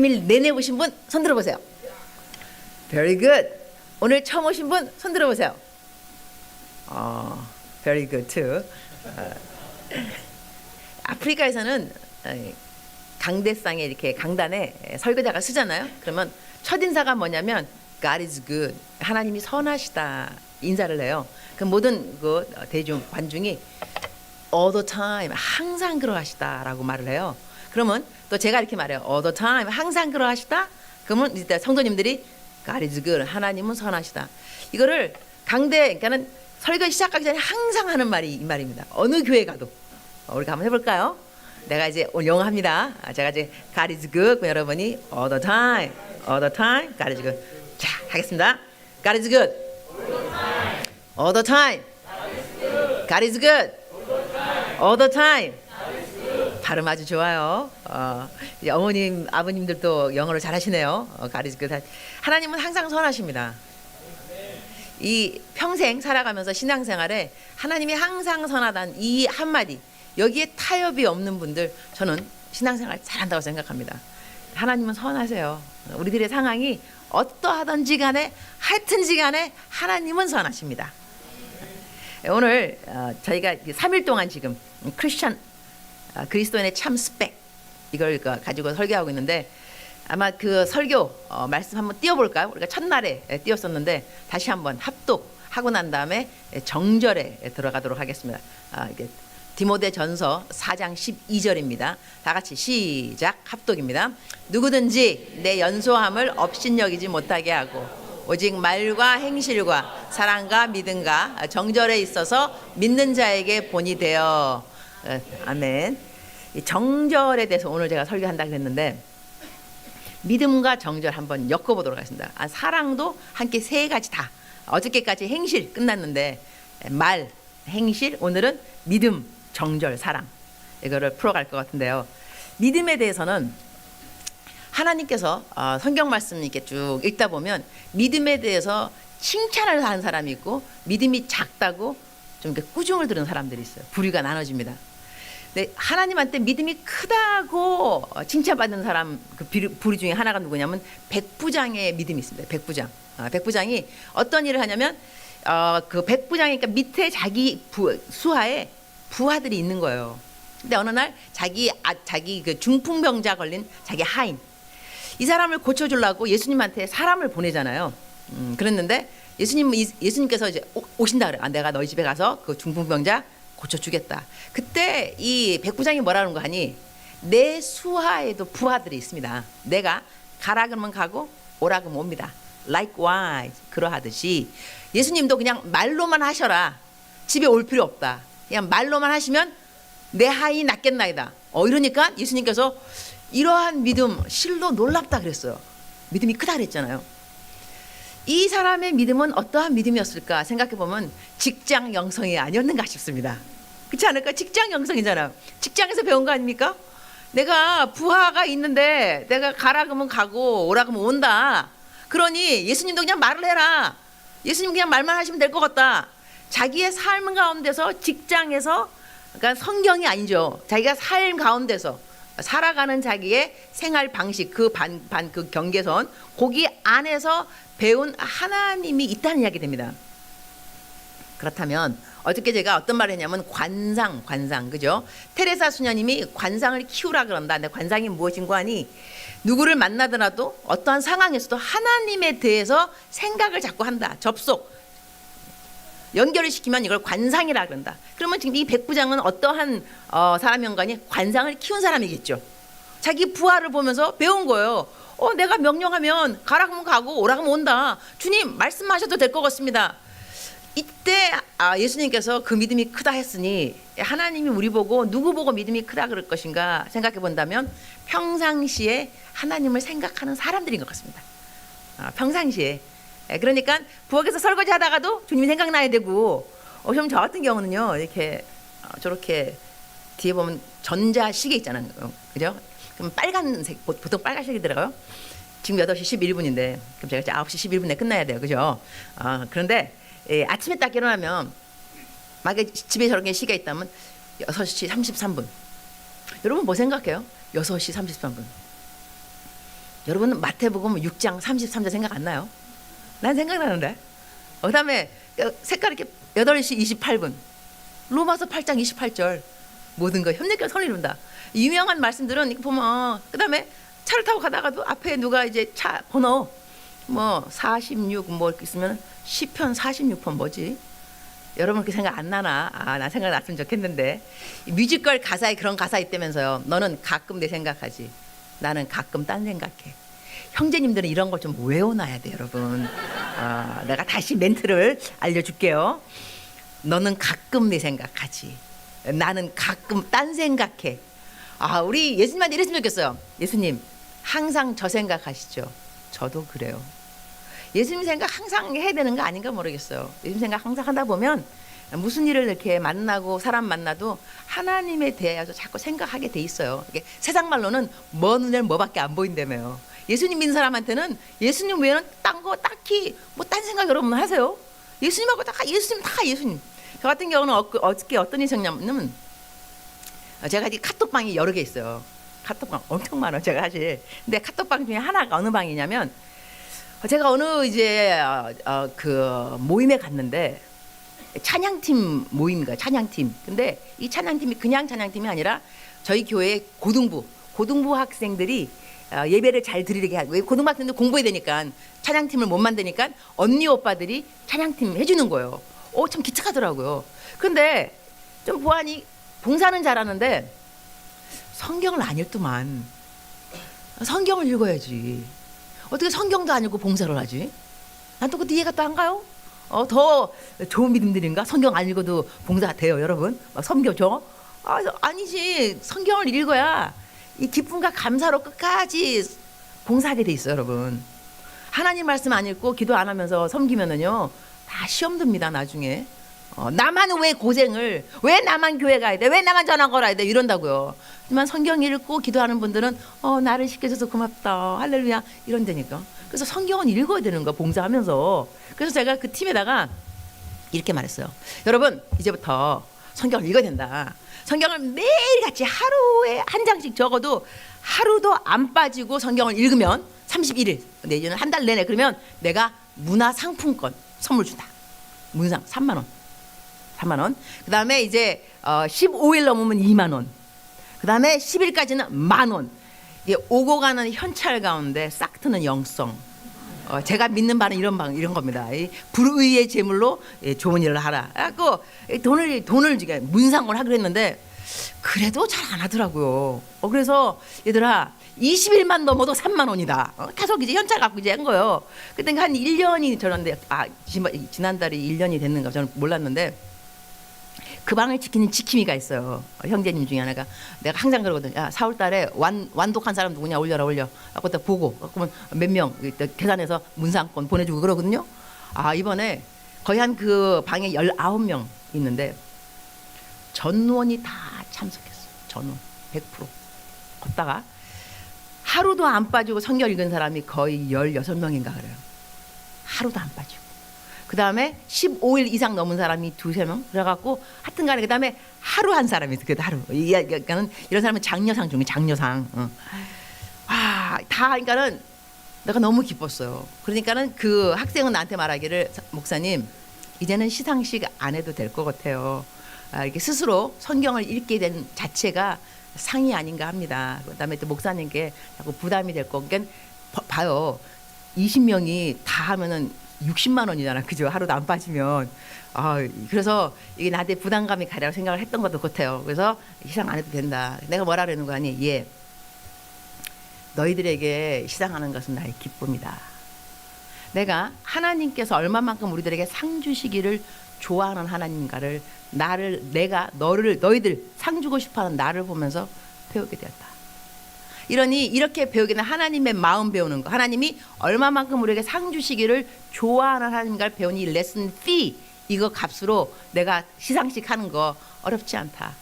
3일 내내 오신 분 손 들어보세요. Very good. 오늘 처음 오신 분 손 들어보세요. Very good too. 아프리카에서는 강대상에 이렇게 강단에 설교자가 쓰잖아요. 그러면 첫 인사가 뭐냐면 God is good. 하나님이 선하시다 인사를 해요. 그 모든 그 대중 관중이 all the time 항상 그러하시다라고 말을 해요. 그러면 또 제가 이렇게 말해요. all the time 항상 그러하시다. 그러면 이제 성도님들이 God is good. 하나님은 선하시다. 이거를 강대 그러니까는 설교 시작하기 전에 항상 하는 말이 이 말입니다. 어느 교회 가도 우리가 한번 해볼까요? 내가 이제 오늘 영어 합니다. 제가 이제 God is good. 여러분이 all the time, God is good. 자, 하겠습니다. God is good. All the time. God is good. All the time. 발음 아주 좋아요. 이제 어머님, 아버님들도 영어를 잘하시네요. God is good. 하나님은 항상 선하십니다. 이 평생 살아가면서 신앙생활에 하나님이 항상 선하다는 이 한마디, 여기에 타협이 없는 분들 저는 신앙생활 잘한다고 생각합니다. 하나님은 선하세요. 우리들의 상황이 어떠하든지 간에 하여튼지 간에 하나님은 선하십니다. 오늘 저희가 3일 동안 지금 크리스천 그리스도인의 참 스펙 이걸 가지고 설교하고 있는데 아마 그 설교 말씀 한번 띄워볼까요? 우리가 첫날에 띄웠었는데 다시 한번 합독하고 난 다음에 정절에 들어가도록 하겠습니다. 이게 디모데전서 4장 12절입니다. 다 같이 시작. 합독입니다. 누구든지 내 연소함을 업신여기지 못하게 하고 오직 말과 행실과 사랑과 믿음과 정절에 있어서 믿는 자에게 본이 되어. 아멘. 이 정절에 대해서 오늘 제가 설교한다고 했는데 믿음과 정절 한번 엮어보도록 하겠습니다. 사랑도 함께 세 가지 다. 어저께까지 행실 끝났는데 말, 행실, 오늘은 믿음, 정절, 사랑 이거를 풀어갈 것 같은데요. 믿음에 대해서는 하나님께서 성경 말씀 이렇게 쭉 읽다 보면 믿음에 대해서 칭찬을 하는 사람이 있고 믿음이 작다고 좀 이렇게 꾸중을 들은 사람들이 있어요. 부류가 나눠집니다. 근데 하나님한테 믿음이 크다고 칭찬받는 사람 그 부류 중에 하나가 누구냐면 백부장의 믿음이 있습니다. 백부장. 백부장이 어떤 일을 하냐면 그 백부장이니까 밑에 자기 수하에 부하들이 있는 거예요. 근데 어느 날 자기 그 중풍병자 걸린 자기 하인 이 사람을 고쳐주려고 예수님한테 사람을 보내잖아요. 그랬는데 예수님께서 이제 오신다 그래. 내가 너희 집에 가서 그 중풍병자 고쳐주겠다. 그때 이 백부장이 뭐라는 거 하니 내 수하에도 부하들이 있습니다. 내가 가라 그러면 가고 오라 그러면 옵니다. Likewise 그러하듯이 예수님도 그냥 말로만 하셔라. 집에 올 필요 없다. 그냥 말로만 하시면 내 하인이 낫겠나이다. 이러니까 예수님께서 이러한 믿음 실로 놀랍다 그랬어요. 믿음이 크다 그랬잖아요. 이 사람의 믿음은 어떠한 믿음이었을까 생각해보면 직장 영성이 아니었는가 싶습니다. 그렇지 않을까? 직장 영성이잖아요. 직장에서 배운 거 아닙니까? 내가 부하가 있는데 내가 가라 그러면 가고 오라 그러면 온다. 그러니 예수님도 그냥 말을 해라. 예수님 그냥 말만 하시면 될 것 같다. 자기의 삶 가운데서 직장에서 그러니까 성경이 아니죠. 자기가 삶 가운데서 살아가는 자기의 생활 방식 그 그 경계선 거기 안에서 배운 하나님이 있다는 이야기 됩니다. 그렇다면 어저께 제가 어떤 말을 했냐면 관상 그죠? 테레사 수녀님이 관상을 키우라 그런다. 근데 관상이 무엇인가 하니 누구를 만나더라도 어떠한 상황에서도 하나님에 대해서 생각을 자꾸 한다. 접속 연결을 시키면 이걸 관상이라 그런다. 그러면 지금 이 백부장은 어떠한 사람인가니 관상을 키운 사람이겠죠. 자기 부하를 보면서 배운 거예요. 내가 명령하면 가라 하면 가고 오라 하면 온다. 주님 말씀하셔도 될 것 같습니다. 이때 예수님께서 그 믿음이 크다 했으니 하나님이 우리 보고 누구 보고 믿음이 크다 그럴 것인가 생각해 본다면 평상시에 하나님을 생각하는 사람들인 것 같습니다. 평상시에. 그러니까 부엌에서 설거지 하다가도 주님이 생각나야 되고 좀 저 같은 경우는요 이렇게 저렇게 뒤에 보면 전자시계 있잖아요. 그죠? 그럼 빨간색 보통 빨간색이 들어가요. 지금 8시 11분인데 그럼 제가 이제 9시 11분에 끝나야 돼요. 그죠? 그런데 아침에 딱 일어나면 만약에 집에 저렇게 시계가 있다면 6시 33분 여러분 뭐 생각해요? 6시 33분 여러분 마태복음 6장 33절 생각 안 나요? 난 생각나는데. 그다음에 색깔 이렇게 8시 28분. 로마서 8장 28절. 모든 거 협력과 선을 이룬다. 유명한 말씀들은 이렇게 보면 그다음에 차를 타고 가다가도 앞에 누가 이제 차 번호 뭐 46 뭐 이렇게 있으면 시편 46편 뭐지? 여러분 그렇게 생각 안 나나? 난 생각났으면 좋겠는데. 뮤지컬 가사에 그런 가사 있다면서요. 너는 가끔 내 생각하지. 나는 가끔 딴 생각해. 형제님들은 이런 걸 좀 외워놔야 돼, 여러분. 내가 다시 멘트를 알려줄게요. 너는 가끔 내 생각하지. 나는 가끔 딴 생각해. 우리 예수님한테 이랬으면 좋겠어요. 예수님, 항상 저 생각하시죠? 저도 그래요. 예수님 생각 항상 해야 되는 거 아닌가 모르겠어요. 예수님 생각 항상 하다 보면 무슨 일을 이렇게 만나고 사람 만나도 하나님에 대해서 자꾸 생각하게 돼 있어요. 이게 세상 말로는 먼 눈에 뭐밖에 안 보인다며요. 예수님 믿는 사람한테는 예수님 외에는 딴 거 딱히 뭐 딴 생각 여러분 하세요? 예수님하고 다 예수님 다 예수님. 저 같은 경우는 어저께 어떤 일이 있었냐면 제가 이 카톡방이 여러 개 있어요. 카톡방 엄청 많아요, 제가 사실. 근데 카톡방 중에 하나가 어느 방이냐면 제가 어느 이제 그 모임에 갔는데 찬양팀 모임인가 찬양팀. 근데 이 찬양팀이 그냥 찬양팀이 아니라 저희 교회 고등부 학생들이 예배를 잘 드리게 하고 고등부 학생들 공부해야 되니까 찬양팀을 못 만드니까 언니 오빠들이 찬양팀 해주는 거예요. 참 기특하더라고요. 근데 좀 보아하니 봉사는 잘하는데 성경을 안 읽더만. 성경을 읽어야지. 어떻게 성경도 안 읽고 봉사를 하지? 난 또 그때 이해가 또 안 가요? 더 좋은 믿음들인가? 성경 안 읽어도 봉사 돼요, 여러분? 막 섬겨줘? 아니지. 성경을 읽어야 이 기쁨과 감사로 끝까지 봉사하게 돼 있어요, 여러분. 하나님 말씀 안 읽고 기도 안 하면서 섬기면은요, 다 시험 듭니다, 나중에. 나만 왜 고생을, 왜 나만 교회 가야 돼? 왜 나만 전화 걸어야 돼? 이런다고요. 하지만 성경 읽고 기도하는 분들은 나를 시켜줘서 고맙다. 할렐루야. 이런다니까. 그래서 성경은 읽어야 되는 거야, 봉사하면서. 그래서 제가 그 팀에다가 이렇게 말했어요. 여러분, 이제부터 성경을 읽어야 된다. 성경을 매일같이 하루에 한 장씩 적어도 하루도 안 빠지고 성경을 읽으면 31일, 내지는 한 달 내내 그러면 내가 문화상품권 선물 준다. 문상 3만 원. 3만 원. 그 다음에 이제 15일 넘으면 2만 원. 그 다음에 10일까지는 1만 원. 이게 오고 가는 현찰 가운데 싹 트는 영성. 제가 믿는 바는 이런 겁니다. 불의의 제물로 좋은 일을 하라. 그래갖고 돈을 문상을 하기로 했는데 그래도 잘 안 하더라고요. 그래서 얘들아 20일만 넘어도 3만 원이다. 계속 이제 현찰 갖고 이제 한 거예요. 그때 한 1년이 저런데 지난달에 1년이 됐는가 저는 몰랐는데 그 방을 지키는 지킴이가 있어요. 형제님 중에 하나가 내가 항상 그러거든. 야 4월달에 완독한 사람 누구냐 올려라. 그때 보고 그러면 몇 명 계산해서 문상권 보내주고 그러거든요. 이번에 거의 한 그 방에 19명 있는데 전원이 다 참석했어요. 전원 100%. 걷다가 하루도 안 빠지고 성경 읽은 사람이 거의 16명인가 그래요. 하루도 안 빠지고. 그 다음에 15일 이상 넘은 사람이 2-3명 그래갖고 하여튼간에 그 다음에 하루 한 사람이 있어요. 그래도 하루. 그러니까는 이런 사람은 장려상 중에 장려상. 다 그러니까는 내가 너무 기뻤어요. 그러니까는 그 학생은 나한테 말하기를 목사님 이제는 시상식 안 해도 될 것 같아요. 이렇게 스스로 성경을 읽게 된 자체가 상이 아닌가 합니다. 그다음에 또 목사님께 자꾸 부담이 될 거. 그러니까 봐요. 20명이 다 하면은 60만 원이잖아. 그죠? 하루도 안 빠지면. 그래서 이게 나한테 부담감이 가리라고 생각을 했던 것도 같아요. 그래서 시상 안 해도 된다. 내가 뭐라 그러는 거 아니? 예. 너희들에게 시상하는 것은 나의 기쁨이다. 내가 하나님께서 얼마만큼 우리들에게 상 주시기를 좋아하는 하나님인가를 너희들 상 주고 싶어하는 나를 보면서 배우게 되었다. 이러니 이렇게 배우게 된 하나님의 마음 배우는 거, 하나님이 얼마만큼 우리에게 상 주시기를 좋아하는 하나님인가를 배우니 레슨 fee 이거 값으로 내가 시상식 하는 거 어렵지 않다.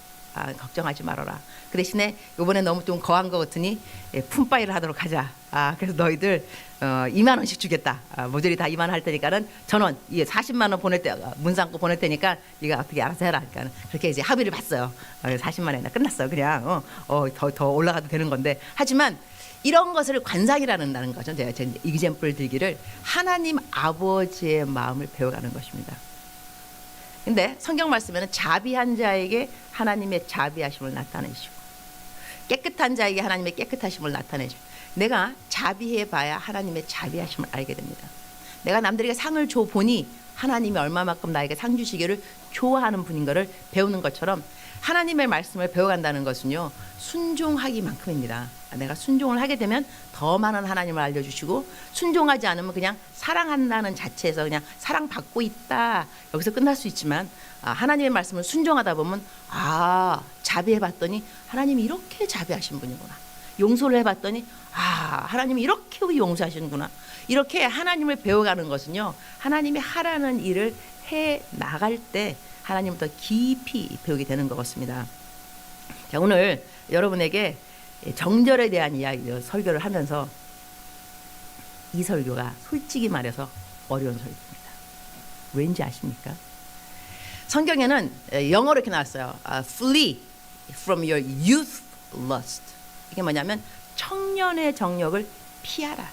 걱정하지 말아라. 그 대신에 이번에 너무 좀 거한 것 같으니 품바이를 하도록 하자. 그래서 너희들 2만 원씩 주겠다. 모조리 다 2만 원 할 테니까는 전원 40만 원 보낼 때 문상고 보낼 테니까 네가 어떻게 알아서 해라. 그러니까 그렇게 이제 합의를 봤어요. 40만 원이나 끝났어요. 그냥 더 올라가도 되는 건데 하지만 이런 것을 관상이라는 거죠. 제가 제 이그젬플 들기를 하나님 아버지의 마음을 배워가는 것입니다. 근데 성경 말씀에는 자비한 자에게 하나님의 자비하심을 나타내시고 깨끗한 자에게 하나님의 깨끗하심을 나타내시고 내가 자비해봐야 하나님의 자비하심을 알게 됩니다. 내가 남들에게 상을 줘 보니 하나님이 얼마만큼 나에게 상 주시기를 좋아하는 분인 것을 배우는 것처럼 하나님의 말씀을 배워간다는 것은요 순종하기만큼입니다. 내가 순종을 하게 되면 더 많은 하나님을 알려주시고 순종하지 않으면 그냥 사랑한다는 자체에서 그냥 사랑받고 있다 여기서 끝날 수 있지만 하나님의 말씀을 순종하다 보면 자비해봤더니 하나님이 이렇게 자비하신 분이구나. 용서를 해봤더니 하나님이 이렇게 용서하시는구나. 이렇게 하나님을 배워가는 것은요 하나님이 하라는 일을 해 나갈 때 하나님을 더 깊이 배우게 되는 것 같습니다. 자, 오늘 여러분에게 정절에 대한 이야기 설교를 하면서 이 설교가 솔직히 말해서 어려운 설교입니다. 왠지 아십니까? 성경에는 영어로 이렇게 나왔어요. Flee from your youth lust. 이게 뭐냐면 청년의 정욕을 피하라.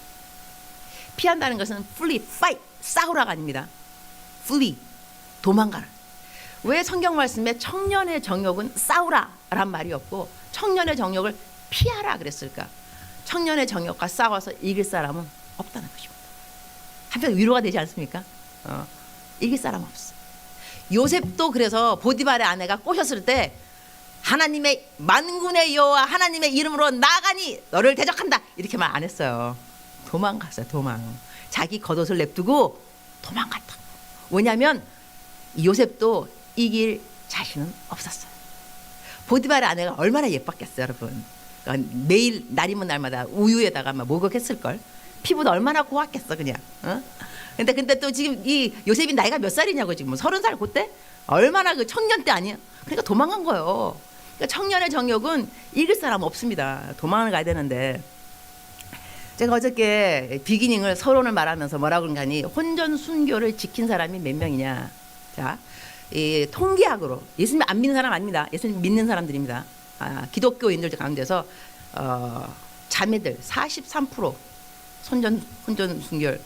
피한다는 것은 flee, fight, 싸우라가 아닙니다. flee, 도망가라. 왜 성경 말씀에 청년의 정욕은 싸우라란 말이 없고 청년의 정욕을 피하라 그랬을까? 청년의 정욕과 싸워서 이길 사람은 없다는 것입니다. 한편 위로가 되지 않습니까? 이길 사람 없어. 요셉도 그래서 보디발의 아내가 꼬셨을 때 하나님의 만군의 여호와 하나님의 이름으로 나가니 너를 대적한다 이렇게 말 안 했어요. 도망갔어요. 도망. 자기 겉옷을 냅두고 도망갔다. 왜냐하면 요셉도 이길 자신은 없었어요. 보디발의 아내가 얼마나 예뻤겠어요, 여러분. 매일 날이면 날마다 우유에다가 막 목욕했을걸. 피부도 얼마나 고왔겠어, 그냥. 근데 또 지금 이 요셉이 나이가 몇 살이냐고 지금 30살 그때? 얼마나 그 청년 때 아니야? 그러니까 도망간 거예요. 그러니까 청년의 정욕은 이길 사람 없습니다. 도망을 가야 되는데. 제가 어저께 비기닝을 서론을 말하면서 뭐라고 그러니 혼전 순교를 지킨 사람이 몇 명이냐. 자, 이 통계학으로 예수님 안 믿는 사람 아닙니다. 예수님 믿는 사람들입니다. 기독교인들 가운데서 자매들 43% 혼전 순결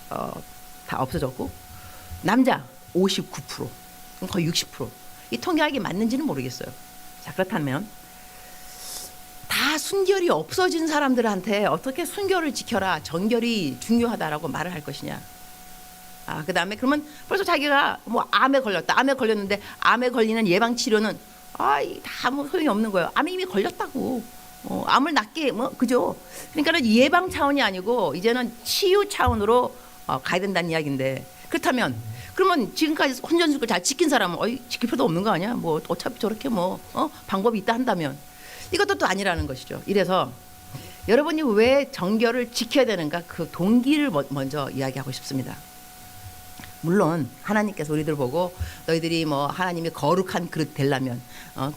다 없어졌고 남자 59% 거의 60%. 이 통계학이 맞는지는 모르겠어요. 자, 그렇다면 다 순결이 없어진 사람들한테 어떻게 순결을 지켜라 정결이 중요하다라고 말을 할 것이냐. 그 다음에 그러면 벌써 자기가 뭐 암에 걸렸다. 암에 걸렸는데 암에 걸리는 예방 치료는 다 뭐 소용이 없는 거예요. 암에 이미 걸렸다고. 암을 낫게 뭐 그죠. 그러니까는 예방 차원이 아니고 이제는 치유 차원으로 가야 된다는 이야기인데 그렇다면 그러면 지금까지 혼전순결 잘 지킨 사람은 지킬 필요도 없는 거 아니야? 뭐 어차피 저렇게 뭐 방법이 있다 한다면 이것도 또 아니라는 것이죠. 이래서 여러분이 왜 정결을 지켜야 되는가 그 동기를 먼저 이야기하고 싶습니다. 물론 하나님께서 우리들 보고 너희들이 뭐 하나님이 거룩한 그릇 되려면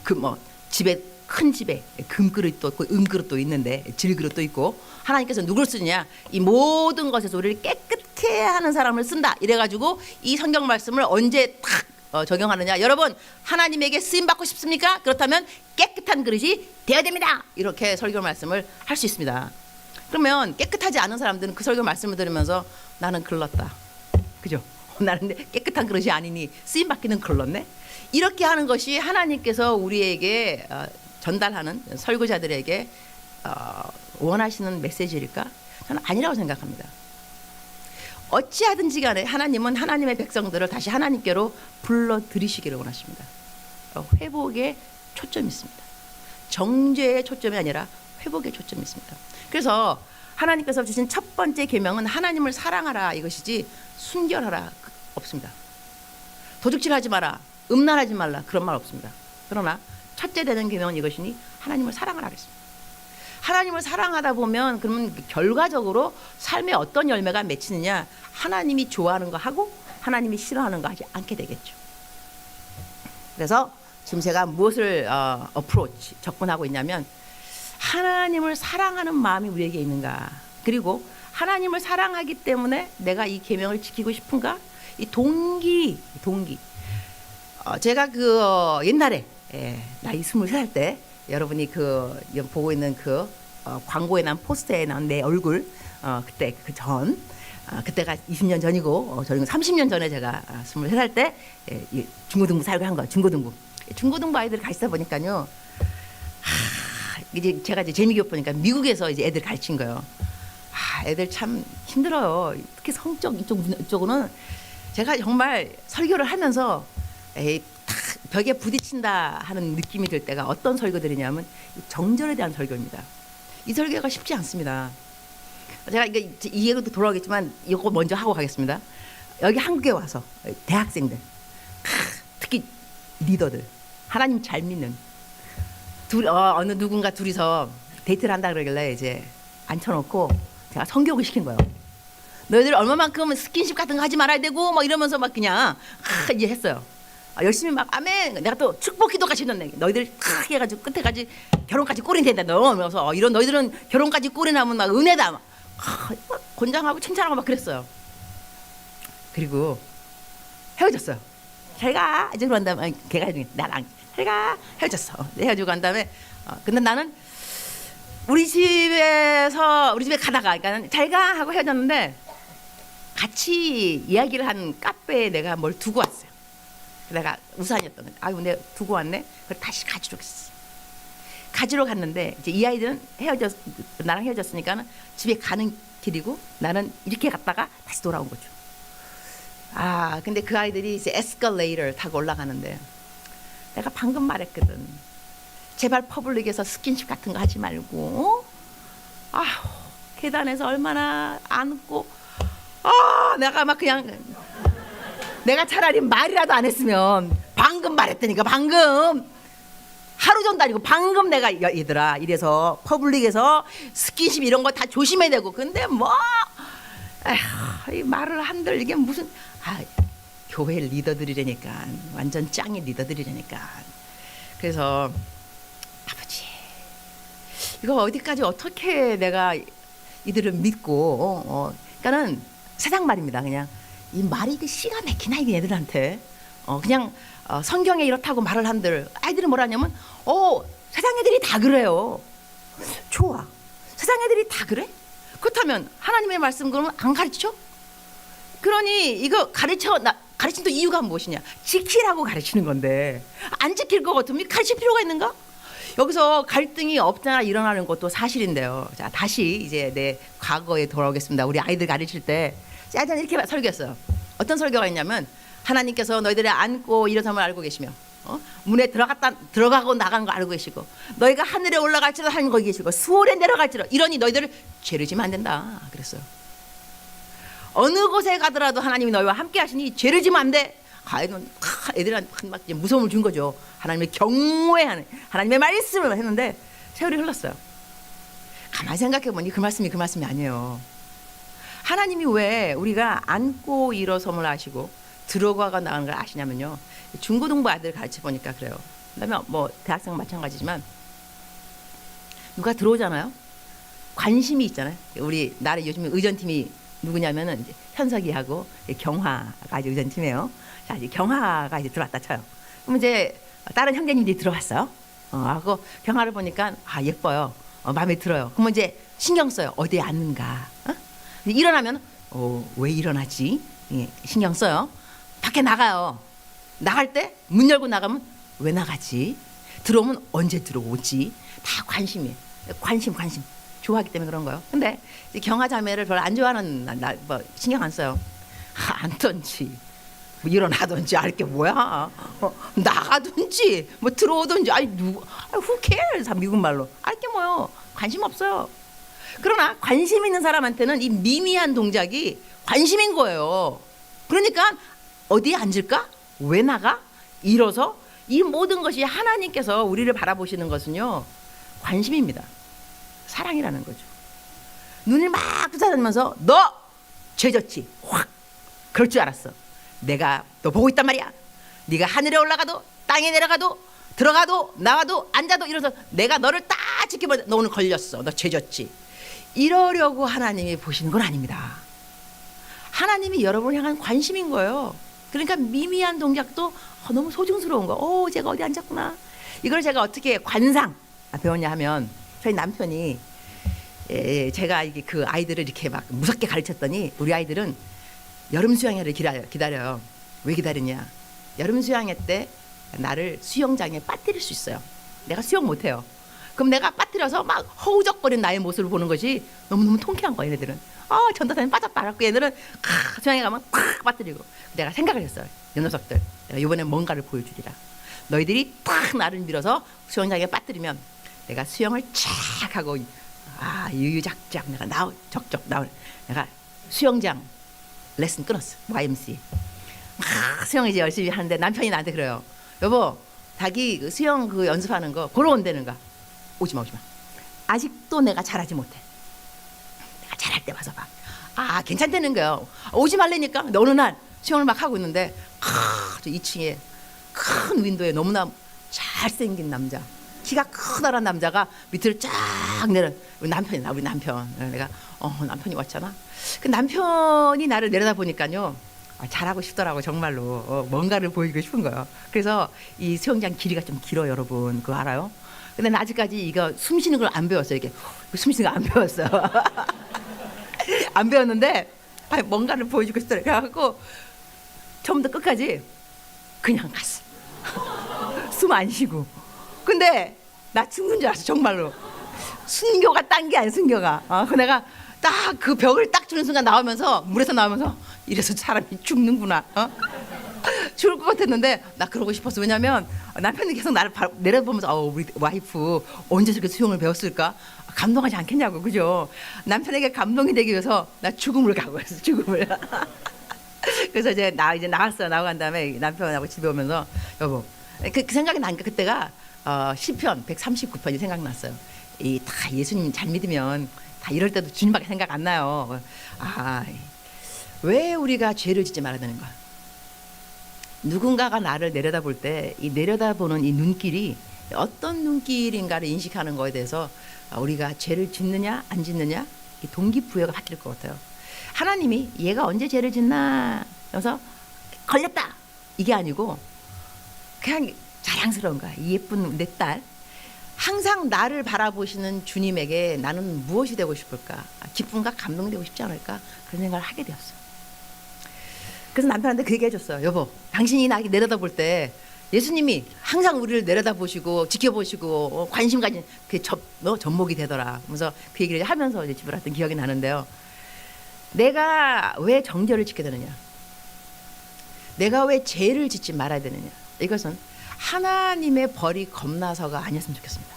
그 뭐 집에 큰 집에 금그릇도 있고 은그릇도 있는데 질그릇도 있고 하나님께서 누굴 쓰느냐 이 모든 것에서 우리를 깨끗게 하는 사람을 쓴다 이래가지고 이 성경 말씀을 언제 탁 적용하느냐. 여러분 하나님에게 쓰임 받고 싶습니까? 그렇다면 깨끗한 그릇이 되어야 됩니다. 이렇게 설교 말씀을 할 수 있습니다. 그러면 깨끗하지 않은 사람들은 그 설교 말씀을 들으면서 나는 글렀다. 그죠? 나는 깨끗한 그릇이 아니니 쓰임 받기는 글렀네. 이렇게 하는 것이 하나님께서 우리에게 전달하는 설교자들에게 원하시는 메시지일까? 저는 아니라고 생각합니다. 어찌하든지 간에 하나님은 하나님의 백성들을 다시 하나님께로 불러들이시기를 원하십니다. 회복에 초점이 있습니다. 정죄의 초점이 아니라 회복에 초점이 있습니다. 그래서 하나님께서 주신 첫 번째 계명은 하나님을 사랑하라 이것이지 순결하라 없습니다. 도둑질하지 마라, 음란하지 말라 그런 말 없습니다. 그러나 첫째 되는 계명은 이것이니 하나님을 사랑하라 그랬습니다. 하나님을 사랑하다 보면 그러면 결과적으로 삶에 어떤 열매가 맺히느냐 하나님이 좋아하는 거 하고 하나님이 싫어하는 거 하지 않게 되겠죠. 그래서 지금 제가 무엇을 어프로치 접근하고 있냐면 하나님을 사랑하는 마음이 우리에게 있는가 그리고 하나님을 사랑하기 때문에 내가 이 계명을 지키고 싶은가 이 동기 제가 그 옛날에 나이 23살 때 여러분이 그 보고 있는 그 광고에 난 포스터에 난 내 얼굴 그때 그때가 20년 전이고 저는 30년 전에 제가 23살 때 중고등부 살고 한 거예요. 중고등부 아이들 가르치다 보니까요. 이제 제가 이제 재미있게 보니까 미국에서 이제 애들 가르친 거예요. 애들 참 힘들어요. 특히 성적 이쪽은 제가 정말 설교를 하면서 탁 벽에 부딪힌다 하는 느낌이 들 때가 어떤 설교들이냐면 정절에 대한 설교입니다. 이 설교가 쉽지 않습니다. 제가 이 얘기도 돌아오겠지만 이거 먼저 하고 가겠습니다. 여기 한국에 와서 대학생들, 특히 리더들, 하나님 잘 믿는 어느 누군가 둘이서 데이트를 한다 그러길래 이제 앉혀놓고 제가 성교육을 시킨 거예요. 너희들 얼마만큼 스킨십 같은 거 하지 말아야 되고 막 이러면서 막 그냥 이제 했어요. 열심히 막 아멘. 내가 또 축복 기도까지 했는데 너희들 해가지고 끝에까지 결혼까지 꼴이 된다. 너면서 이런 너희들은 결혼까지 꼴이 나면 막 은혜다. 막 권장하고 칭찬하고 막 그랬어요. 그리고 헤어졌어요. 잘가 이제 그런 다음에 걔가 나랑 잘가 헤어졌어. 헤어지고 간 다음에 근데 나는 우리 집에 가다가 그러니까 잘가 하고 헤어졌는데 같이 이야기를 한 카페에 내가 뭘 두고 왔어요. 내가 우산이었던 거야. 아유, 내가 두고 왔네. 그걸 다시 가지러 갔어. 가지러 갔는데 이제 이 아이들은 나랑 헤어졌으니까는 집에 가는 길이고 나는 이렇게 갔다가 다시 돌아온 거죠. 근데 그 아이들이 이제 에스컬레이터를 타고 올라가는데 내가 방금 말했거든. 제발 퍼블릭에서 스킨십 같은 거 하지 말고. 계단에서 얼마나 안고. 내가 막 그냥 내가 차라리 말이라도 안 했으면 방금 말했다니까. 방금 하루 전도 아니고 방금 내가 얘들아 이래서 퍼블릭에서 스킨십 이런 거 다 조심해야 되고 근데 이 말을 한들 이게 무슨 교회 리더들이라니까 완전 짱의 리더들이라니까. 그래서 아버지 이거 어디까지 어떻게 내가 이들을 믿고 그러니까는 세상 말입니다. 그냥 이 말이 씨가 막히나 이게 애들한테 그냥 성경에 이렇다고 말을 한들 아이들이 뭐라냐면 세상 애들이 다 그래요. 좋아. 세상 애들이 다 그래? 그렇다면 하나님의 말씀 그러면 안 가르치죠? 그러니 이거 가르친 또 이유가 무엇이냐? 지키라고 가르치는 건데 안 지킬 것 같으면 가르칠 필요가 있는가? 여기서 갈등이 없잖아 일어나는 것도 사실인데요. 자, 다시 이제 내 과거에 돌아오겠습니다. 우리 아이들 가르칠 때 아이들은 이렇게 설교했어요. 어떤 설교가 있냐면 하나님께서 너희들의 앉고 일어섬을 알고 계시며 문에 들어가고 나간 거 알고 계시고 너희가 하늘에 올라갈지라도 하나님 거기 계시고 수월에 내려갈지라도 이러니 너희들을 죄를 지면 안 된다 그랬어요. 어느 곳에 가더라도 하나님이 너희와 함께 하시니 죄를 지면 안 돼. 애들한테 막 무서움을 준 거죠. 하나님의 경외하는 하나님의 말씀을 했는데 세월이 흘렀어요. 가만히 생각해 보니 그 말씀이 아니에요. 하나님이 왜 우리가 앉고 일어섬을 아시고 들어가고 나가는 걸 아시냐면요. 중고등부 아들 가르쳐 보니까 그래요. 그다음에 대학생 마찬가지지만 누가 들어오잖아요. 관심이 있잖아요. 우리 나라 요즘 의전팀이 누구냐면은 이제 현석이하고 경화가 이제 의전팀이에요. 자, 이제 경화가 이제 들어왔다 쳐요. 그럼 이제 다른 형제님들이 들어왔어요. 하고 경화를 보니까 예뻐요. 마음에 들어요. 그러면 이제 신경 써요. 어디에 앉는가. 일어나면 왜 일어나지? 신경 써요. 밖에 나가요. 나갈 때 문 열고 나가면 왜 나가지? 들어오면 언제 들어오지? 다 관심이에요. 관심 좋아하기 때문에 그런 거예요. 근데 경화 자매를 별로 안 좋아하는 신경 안 써요. 앉든지 일어나든지 알 게 뭐야. 나가든지 들어오든지 who cares? 미국 말로 알 게 뭐요. 관심 없어요. 그러나 관심 있는 사람한테는 이 미미한 동작이 관심인 거예요. 그러니까 어디에 앉을까? 왜 나가? 일어서 이 모든 것이 하나님께서 우리를 바라보시는 것은요 관심입니다. 사랑이라는 거죠. 눈을 막 쫓아다니면서 너 죄졌지? 확 그럴 줄 알았어. 내가 너 보고 있단 말이야. 네가 하늘에 올라가도 땅에 내려가도 들어가도 나와도 앉아도 일어서 내가 너를 딱 지켜보자. 너 오늘 걸렸어. 너 죄졌지? 이러려고 하나님이 보시는 건 아닙니다. 하나님이 여러분을 향한 관심인 거예요. 그러니까 미미한 동작도 너무 소중스러운 거. 제가 어디 앉았구나. 이걸 제가 어떻게 관상 배웠냐 하면 저희 남편이 제가 이게 그 아이들을 이렇게 막 무섭게 가르쳤더니 우리 아이들은 여름 수영회를 기다려요. 왜 기다리냐? 여름 수영회 때 나를 수영장에 빠뜨릴 수 있어요. 내가 수영 못해요. 그럼 내가 빠뜨려서 막 허우적거리는 나의 모습을 보는 것이 너무너무 통쾌한 거야. 얘네들은 전도사님 빠졌다. 그래갖고 얘네들은 수영회 가면 팍 빠뜨리고. 내가 생각을 했어요. 이 녀석들 내가 이번에 뭔가를 보여주리라. 너희들이 탁 나를 밀어서 수영장에 빠뜨리면 내가 수영을 쫙 하고 유유작작 내가 적적 나올 내가 수영장 레슨 끊었어. YMC 수영 이제 열심히 하는데 남편이 나한테 그래요. 여보, 자기 수영 그 연습하는 거 보러 온다는 거. 오지마. 아직도 내가 잘하지 못해. 내가 잘할 때 와서 봐. 괜찮다는 거예요. 오지 말라니까. 어느 날 수영을 막 하고 있는데 저 2층에 큰 윈도에 너무나 잘생긴 남자, 키가 크다란 남자가 밑을 쫙 내려. 우리 남편이다. 우리 남편. 내가 남편이 왔잖아. 그 남편이 나를 내려다 보니까요, 잘하고 싶더라고. 정말로 뭔가를 보이고 싶은 거예요. 그래서 이 수영장 길이가 좀 길어요. 여러분 그거 알아요? 근데 나 아직까지 이거 숨 쉬는 걸 안 배웠어요. 이게 숨 쉬는 거 안 배웠어. 안 배웠는데 뭔가를 보여주고 싶더라고. 그래갖고 처음부터 끝까지 그냥 갔어. 숨 안 쉬고. 근데 나 죽는 줄 알았어. 정말로. 순교가 딴 게 아니야. 순교가. 내가 딱 그 벽을 딱 주는 순간 나오면서 물에서 나오면서 이래서 사람이 죽는구나. 죽을 것 같았는데 나 그러고 싶었어. 왜냐면 남편이 계속 나를 내려보면서 우리 와이프 언제 저렇게 수영을 배웠을까? 감동하지 않겠냐고. 그죠? 남편에게 감동이 되기 위해서 나 죽음을 각오했어. 죽음을. 그래서 이제 나갔어. 나오고 난 다음에 남편하고 집에 오면서 여보, 그 생각이 나니까 그때가 시편 139편이 생각났어요. 다 예수님 잘 믿으면 다 이럴 때도 주님밖에 생각 안 나요. 왜 우리가 죄를 짓지 말아야 되는가? 누군가가 나를 내려다볼 때 이 내려다보는 이 눈길이 어떤 눈길인가를 인식하는 거에 대해서 우리가 죄를 짓느냐 안 짓느냐 이 동기부여가 바뀔 것 같아요. 하나님이 얘가 언제 죄를 짓나 그래서 걸렸다 이게 아니고 그냥 자랑스러운 거야. 이 예쁜 내 딸 항상 나를 바라보시는 주님에게 나는 무엇이 되고 싶을까? 기쁨과 감동이 되고 싶지 않을까? 그런 생각을 하게 되었어요. 그래서 남편한테 그 얘기 해줬어요. 여보, 당신이 나 내려다볼 때 예수님이 항상 우리를 내려다보시고 지켜보시고 관심 가진 그 접목이 되더라. 그래서 그 얘기를 하면서 이제 집을 왔던 기억이 나는데요. 내가 왜 정죄를 짓게 되느냐? 내가 왜 죄를 짓지 말아야 되느냐? 이것은 하나님의 벌이 겁나서가 아니었으면 좋겠습니다.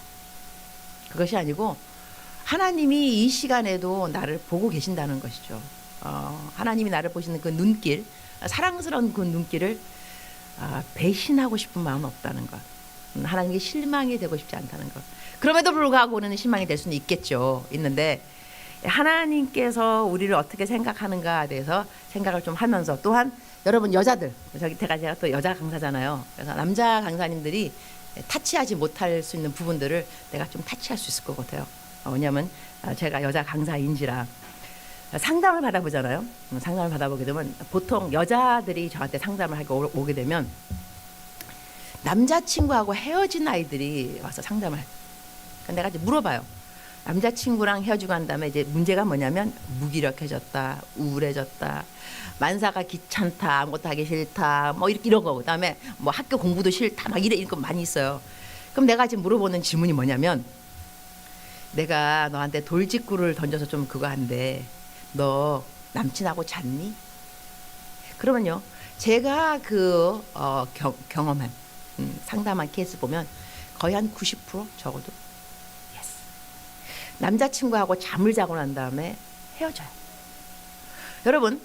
그것이 아니고 하나님이 이 시간에도 나를 보고 계신다는 것이죠. 하나님이 나를 보시는 그 눈길, 사랑스러운 그 눈길을 배신하고 싶은 마음은 없다는 것. 하나님께 실망이 되고 싶지 않다는 것. 그럼에도 불구하고 우리는 실망이 될 수는 있겠죠. 있는데 하나님께서 우리를 어떻게 생각하는가에 대해서 생각을 좀 하면서 또한 여러분 여자들 제가 또 여자 강사잖아요. 그래서 남자 강사님들이 타치하지 못할 수 있는 부분들을 내가 좀 타치할 수 있을 것 같아요. 왜냐하면 제가 여자 강사인지라 상담을 받아보잖아요. 상담을 받아보게 되면 보통 여자들이 저한테 상담을 하고 오게 되면 남자친구하고 헤어진 아이들이 와서 상담을 해요. 내가 이제 물어봐요. 남자친구랑 헤어지고 한 다음에 이제 문제가 뭐냐면 무기력해졌다, 우울해졌다, 만사가 귀찮다, 아무것도 하기 싫다, 뭐 이런 거. 그다음에 뭐 학교 공부도 싫다, 막 이런 거 많이 있어요. 그럼 내가 지금 물어보는 질문이 뭐냐면 내가 너한테 돌직구를 던져서 좀 그거 한데 너 남친하고 잤니? 그러면요, 제가 그 경험한 상담한 케이스 보면 거의 한 90% 적어도 yes. 남자친구하고 잠을 자고 난 다음에 헤어져요. 여러분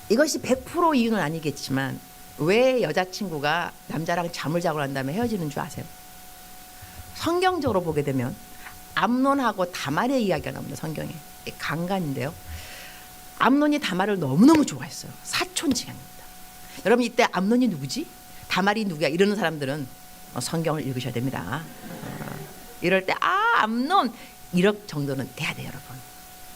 이것이 100% 이유는 아니겠지만 왜 여자친구가 남자랑 잠을 자고 난 다음에 헤어지는 줄 아세요? 성경적으로 보게 되면 암논하고 다말의 이야기가 나옵니다. 성경에. 강간인데요. 암논이 다말을 너무너무 좋아했어요. 사촌지간입니다. 여러분 이때 암논이 누구지? 다말이 누구야? 이러는 사람들은 성경을 읽으셔야 됩니다. 이럴 때 암논 1억 정도는 돼야 돼요. 여러분.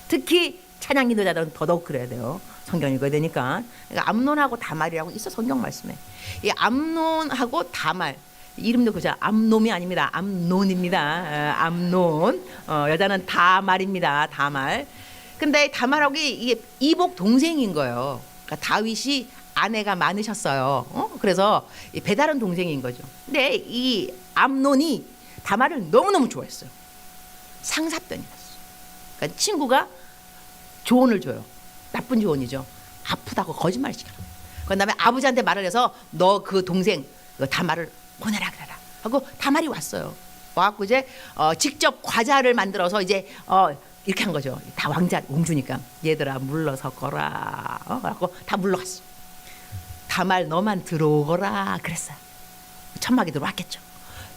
특히 찬양 인도자들은 더더욱 그래야 돼요. 성경 읽어야 되니까. 그러니까 암논하고 다말이라고 있어. 성경 말씀에. 이 암논하고 다말 이름도 그죠. 암놈이 아닙니다. 암논입니다. 암논. 여자는 다말입니다. 다말. 근데 다말하고 이게 이복 동생인 거예요. 그러니까 다윗이 아내가 많으셨어요. 그래서 배다른 동생인 거죠. 근데 이 암논이 다말을 너무너무 좋아했어요. 상사병이 났어요. 그러니까 친구가 조언을 줘요. 나쁜 조언이죠. 아프다고 거짓말 시켜라. 그다음에 아버지한테 말을 해서 너 그 동생 다말을 보내라 그래라 하고 다말이 왔어요. 와갖고 이제 직접 과자를 만들어서 이제 이렇게 한 거죠. 다 왕주니까 얘들아 물러서거라. 그래갖고 다 물러갔어. 다말 너만 들어오거라 그랬어요. 천막에 들어왔겠죠.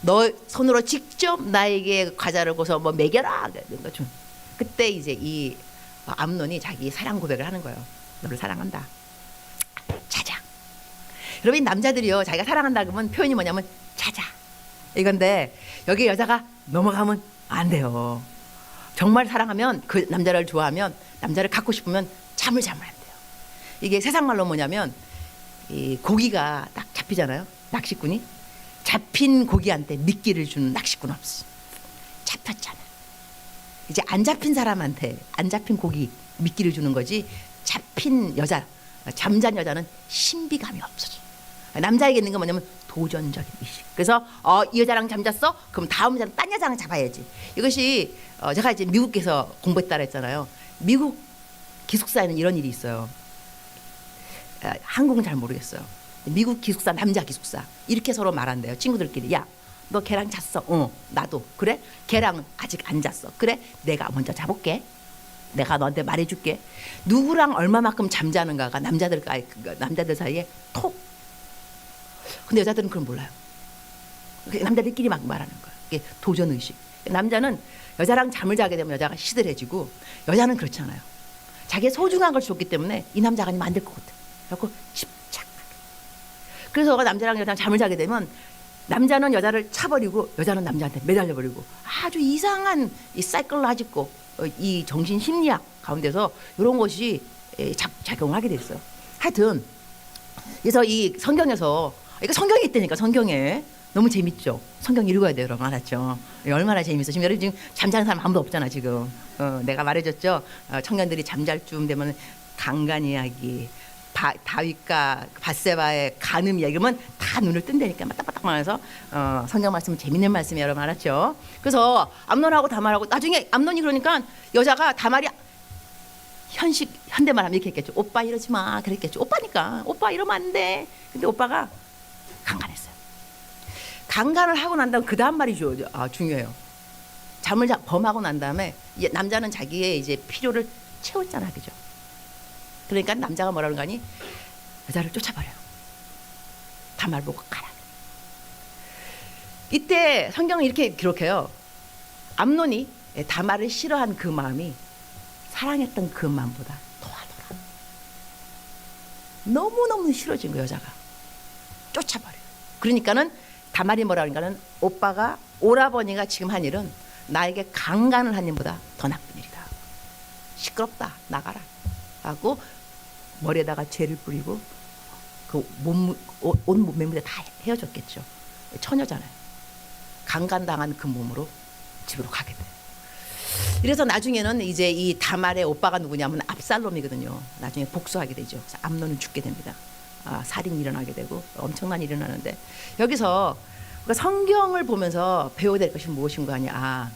너 손으로 직접 나에게 과자를 고서 뭐 먹여라. 그때 이제 이 암논이 자기 사랑 고백을 하는 거예요. 너를 사랑한다. 자자. 여러분 남자들이요 자기가 사랑한다 그러면 표현이 뭐냐면 자자 이건데 여기 여자가 넘어가면 안 돼요. 정말 사랑하면 그 남자를 좋아하면 남자를 갖고 싶으면 잠을 자면 안 돼요. 이게 세상 말로 뭐냐면 이 고기가 딱 잡히잖아요. 낚시꾼이 잡힌 고기한테 미끼를 주는 낚시꾼 없어. 잡혔잖아. 이제 안 잡힌 사람한테 안 잡힌 고기 미끼를 주는 거지. 잡힌 여자 잠잔 여자는 신비감이 없어져. 남자에게 있는 건 뭐냐면 도전적인 의식. 그래서 이 여자랑 잠잤어? 그럼 다음 여자는 딴 여자랑 잡아야지. 이것이 제가 이제 미국에서 공부했다 그랬잖아요. 미국 기숙사에는 이런 일이 있어요. 한국은 잘 모르겠어요. 미국 기숙사 남자 기숙사 이렇게 서로 말한대요. 친구들끼리 야 너 걔랑 잤어? 나도. 그래? 걔랑 아직 안 잤어. 그래? 내가 먼저 자볼게. 내가 너한테 말해줄게. 누구랑 얼마만큼 잠자는가가 남자들 사이에 톡. 근데 여자들은 그걸 몰라요. 남자들끼리 막 말하는 거예요. 이게 도전의식. 남자는 여자랑 잠을 자게 되면 여자가 시들해지고 여자는 그렇지 않아요. 자기의 소중한 걸 줬기 때문에 이 남자가 아니면 안 될 것 같아. 그래서 집착하게. 그래서 남자랑 여자랑 잠을 자게 되면 남자는 여자를 차버리고 여자는 남자한테 매달려버리고 아주 이상한 이 사이클로지고 이 정신 심리학 가운데서 이런 것이 작용을 하게 됐어요. 하여튼 그래서 이 성경에서 이거 성경에 있다니까 성경에 너무 재밌죠. 성경 읽어야 돼요, 여러분 알았죠? 얼마나 재밌어. 지금 여러분 지금 잠자는 사람 아무도 없잖아 지금. 내가 말해줬죠. 청년들이 잠잘 쯤 되면 강간 이야기, 다윗과 밧세바의 간음 이야기 그러면 다 눈을 뜬다니까 맞닥맞닥하면서 성경 말씀 재밌는 말씀이에요, 여러분 알았죠? 그래서 암논하고 다말하고 나중에 암논이 그러니까 여자가 다말이 현대말하면 이렇게 했겠죠. 오빠 이러지 마 그랬겠죠. 오빠니까 오빠 이러면 안 돼. 근데 오빠가 강간했어요. 강간을 하고 난 다음 그 다음 말이 중요해요. 잠을 범하고 난 다음에 남자는 자기의 이제 필요를 채웠잖아, 그죠? 그러니까 남자가 뭐라는 거니? 여자를 쫓아버려요. 다말 보고 가라. 이때 성경은 이렇게 기록해요. 암논이 다말을 싫어한 그 마음이 사랑했던 그 마음보다 더하더라. 너무너무 싫어진 거예요, 여자가. 쫓아버려요. 그러니까는 다말이 뭐라는 거는 오빠가 오라버니가 지금 한 일은 나에게 강간을 한 일보다 더 나쁜 일이다. 시끄럽다. 나가라. 하고 머리에다가 죄를 뿌리고 그 온 몸매무대 다 헤어졌겠죠. 처녀잖아요. 강간당한 그 몸으로 집으로 가게 돼요. 이래서 나중에는 이제 이 다말의 오빠가 누구냐면 압살롬이거든요. 나중에 복수하게 되죠. 그래서 암논은 죽게 됩니다. 살인이 일어나게 되고 엄청난 일이 일어나는데 여기서 성경을 보면서 배워야 될 것이 무엇인가 하냐.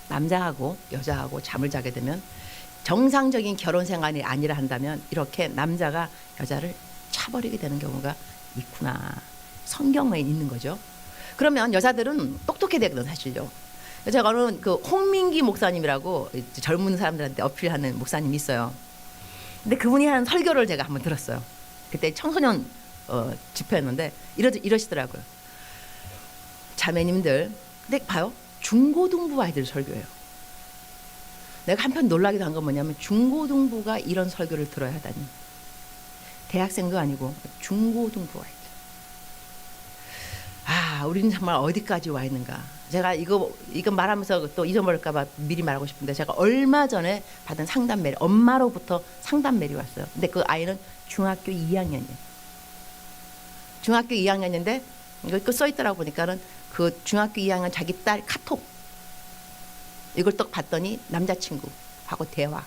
남자하고 여자하고 잠을 자게 되면 정상적인 결혼 생활이 아니라 한다면 이렇게 남자가 여자를 차버리게 되는 경우가 있구나. 성경에 있는 거죠. 그러면 여자들은 똑똑해야 되거든 사실요. 제가는 그 홍민기 목사님이라고 젊은 사람들한테 어필하는 목사님이 있어요. 근데 그분이 하는 설교를 제가 한번 들었어요. 그때 청소년 집회였는데 이러시더라고요. 자매님들, 근데 봐요. 중고등부 아이들 설교예요. 내가 한편 놀라기도 한 건 뭐냐면 중고등부가 이런 설교를 들어야 하다니. 대학생도 아니고 중고등부 아이들. 우리는 정말 어디까지 와 있는가. 제가 이거 말하면서 또 잊어버릴까 봐 미리 말하고 싶은데 제가 얼마 전에 받은 상담 메일, 엄마로부터 상담 메일이 왔어요. 근데 그 아이는 중학교 2학년이에요. 중학교 2학년인데 이거 써 있더라고 보니까는 그 중학교 2학년 자기 딸 카톡 이걸 딱 봤더니 남자친구하고 대화.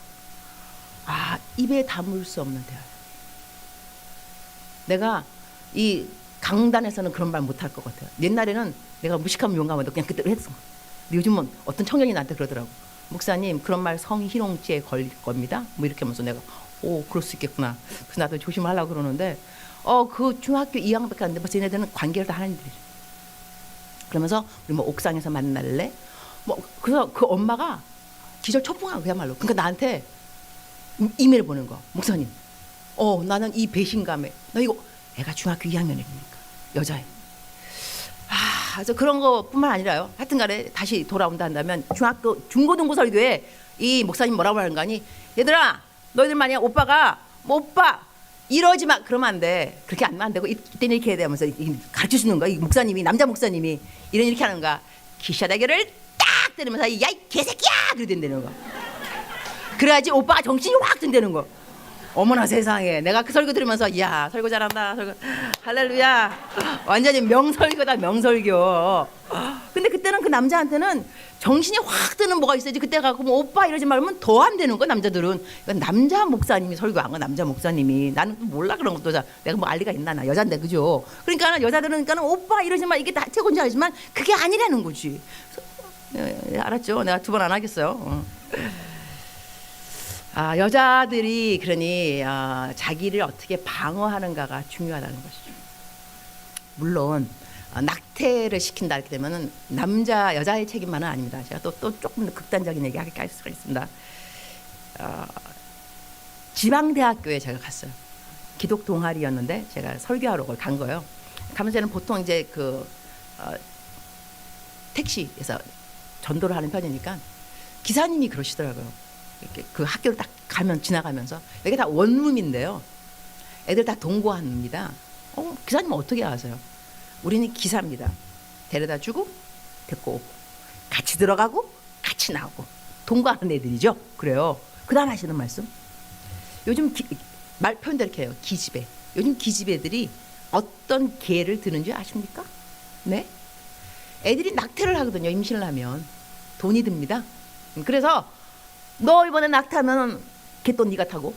아, 입에 담을 수 없는 대화. 내가 이 강단에서는 그런 말 못할 것 같아요. 옛날에는 내가 무식하면 용감하다 그냥 그대로 했어. 근데 요즘은 어떤 청년이 나한테 그러더라고. 목사님 그런 말 성희롱죄에 걸릴 겁니다. 뭐 이렇게 하면서 내가 오 그럴 수 있겠구나. 그래서 나도 조심하려고 그러는데 그 중학교 2학년밖에 안 돼. 벌써 얘네들은 관계를 다 하는 애들이. 그러면서 우리 뭐 옥상에서 만날래? 뭐 그래서 그 엄마가 기절 초풍한 그야말로. 그러니까 나한테 이메일 보낸 거. 목사님. 나는 이 배신감에 나 이거 애가 중학교 2학년이니까 여자애. 그래서 그런 거뿐만 아니라요. 하여튼간에 다시 돌아온다 한다면 중고등부 설교에 이 목사님 뭐라고 하는 거 아니? 얘들아, 너희들 만약 오빠가 뭐 오빠 이러지 마 그러면 안 돼. 그렇게 하면 안 되고 이때는 이렇게 해야 돼 하면서 가르쳐 주는 거야. 이 목사님이 남자 목사님이 이렇게 하는 거야. 기샤다기를 딱 때리면서 야 이 개새끼야 그러던다는 거. 그래야지 오빠가 정신이 확 든다는 거. 어머나 세상에. 내가 그 설교 들으면서 야 설교 잘한다. 설교 할렐루야. 완전히 명설교다 명설교. 근데 그때는 그 남자한테는 정신이 확 드는 뭐가 있어야지. 그때 가고 뭐 오빠 이러지 말면 더 안 되는 거야 남자들은. 그러니까 남자 목사님이 설교한 거 남자 목사님이. 나는 또 몰라 그런 것도. 내가 뭐 알 리가 있나 나 여잔데 그죠. 그러니까 여자들은 그러니까는 오빠 이러지 마 이게 다 최고인지 알지만 그게 아니라는 거지. 알았죠. 내가 2번 안 하겠어요. 여자들이 그러니 자기를 어떻게 방어하는가가 중요하다는 것이죠. 물론 낙태를 시킨다 이렇게 되면은 여자의 책임만은 아닙니다. 제가 또 조금 더 극단적인 얘기 할 수가 있습니다. 지방대학교에 제가 갔어요. 기독 동아리였는데 제가 설교하러 간 거예요. 가면서는 보통 이제 택시에서 전도를 하는 편이니까 기사님이 그러시더라고요. 이렇게 그 학교를 딱 지나가면서 여기 다 원룸인데요. 애들 다 동거합니다. 기사님 어떻게 아세요? 우리는 기사입니다. 데려다 주고 데리고 오고 같이 들어가고 같이 나오고 동거하는 애들이죠. 그래요. 그 다음 하시는 말씀. 요즘 말 표현대로 이렇게 해요. 기집애. 요즘 기집애들이 어떤 개를 드는지 아십니까? 네? 애들이 낙태를 하거든요. 임신을 하면 돈이 듭니다. 그래서 너 이번에 낙태하면 개돈 네가 타고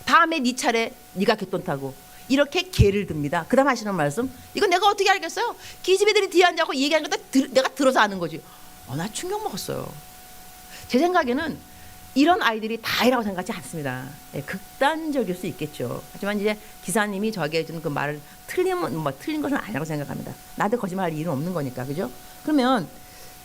다음에 네 차례 네가 개돈 타고 이렇게 개를 듭니다. 그 다음 하시는 말씀. 이건 내가 어떻게 알겠어요? 기집애들이 뒤에 앉아서 얘기하는 거 내가 들어서 아는 거지. 나 충격 먹었어요. 제 생각에는 이런 아이들이 다이라고 생각하지 않습니다. 극단적일 수 있겠죠. 하지만 이제 기사님이 저에게 해주는 그 말을 틀린 것은 아니라고 생각합니다. 나한테 거짓말할 일은 없는 거니까. 그죠? 그러면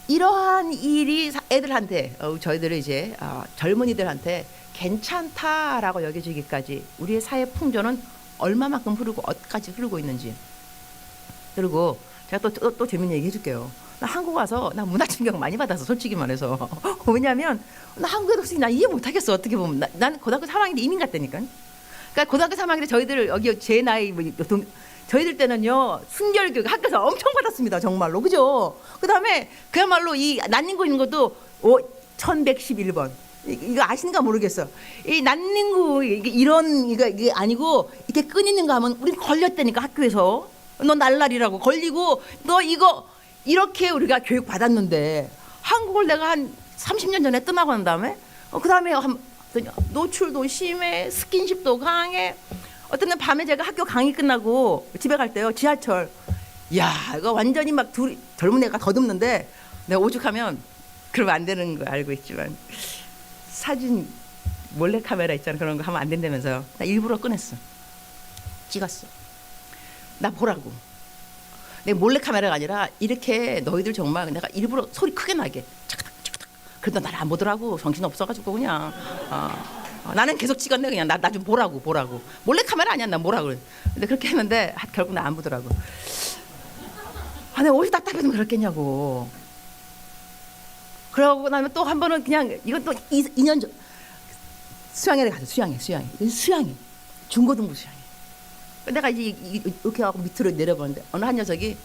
이러한 일이 애들한테 저희들이 이제 젊은이들한테 괜찮다라고 여겨지기까지 우리의 사회 풍조는 얼마만큼 흐르고 어디까지 흐르고 있는지. 그리고 제가 또 재밌는 얘기 해줄게요. 나 한국 와서 나 문화 충격 많이 받아서 솔직히 말해서. 왜냐하면 나 한국에 없으니 나 이해 못하겠어. 어떻게 보면 난 고등학교 3학년 때 이민 갔다니까. 그러니까 고등학교 3학년 때 저희들 여기 제 나이 저희들 때는요 순결교육 학교에서 엄청 받았습니다. 정말로. 그죠? 그다음에 그야말로 이 난닝구 있는 것도 1111번 이거 아시는가 모르겠어. 이 난닝구 이게 아니고 이렇게 끈 있는 거 하면 우린 걸렸다니까. 학교에서 너 날라리라고 걸리고 너 이거 이렇게 우리가 교육 받았는데 한국을 내가 한 30년 전에 떠나고 난 다음에 그다음에 노출도 심해 스킨십도 강해. 어떤 날 밤에 제가 학교 강의 끝나고 집에 갈 때요 지하철 이거 완전히 막 둘이 젊은 애가 더듬는데 내가 오죽하면 그러면 안 되는 거 알고 있지만 사진 몰래 카메라 있잖아. 그런 거 하면 안 된다면서요. 나 일부러 꺼냈어. 찍었어. 나 보라고. 내 몰래 카메라가 아니라 이렇게 너희들 정말 내가 일부러 소리 크게 나게 차크닥 차크닥. 그래도 나를 안 보더라고. 정신 없어가지고 그냥. 나는 계속 찍었네. 그냥 나 좀 보라고. 몰래 카메라 아니야. 나 뭐라 그래. 근데 그렇게 했는데 결국 나 안 보더라고. 내가 옷이 답답해서 그랬겠냐고. 그러고 나면 또 한 번은 그냥 이건 또 2년 전 수양회를 가서 수양회 중고등부 수양회. 내가 이제 이렇게 하고 밑으로 내려보는데 어느 한 녀석이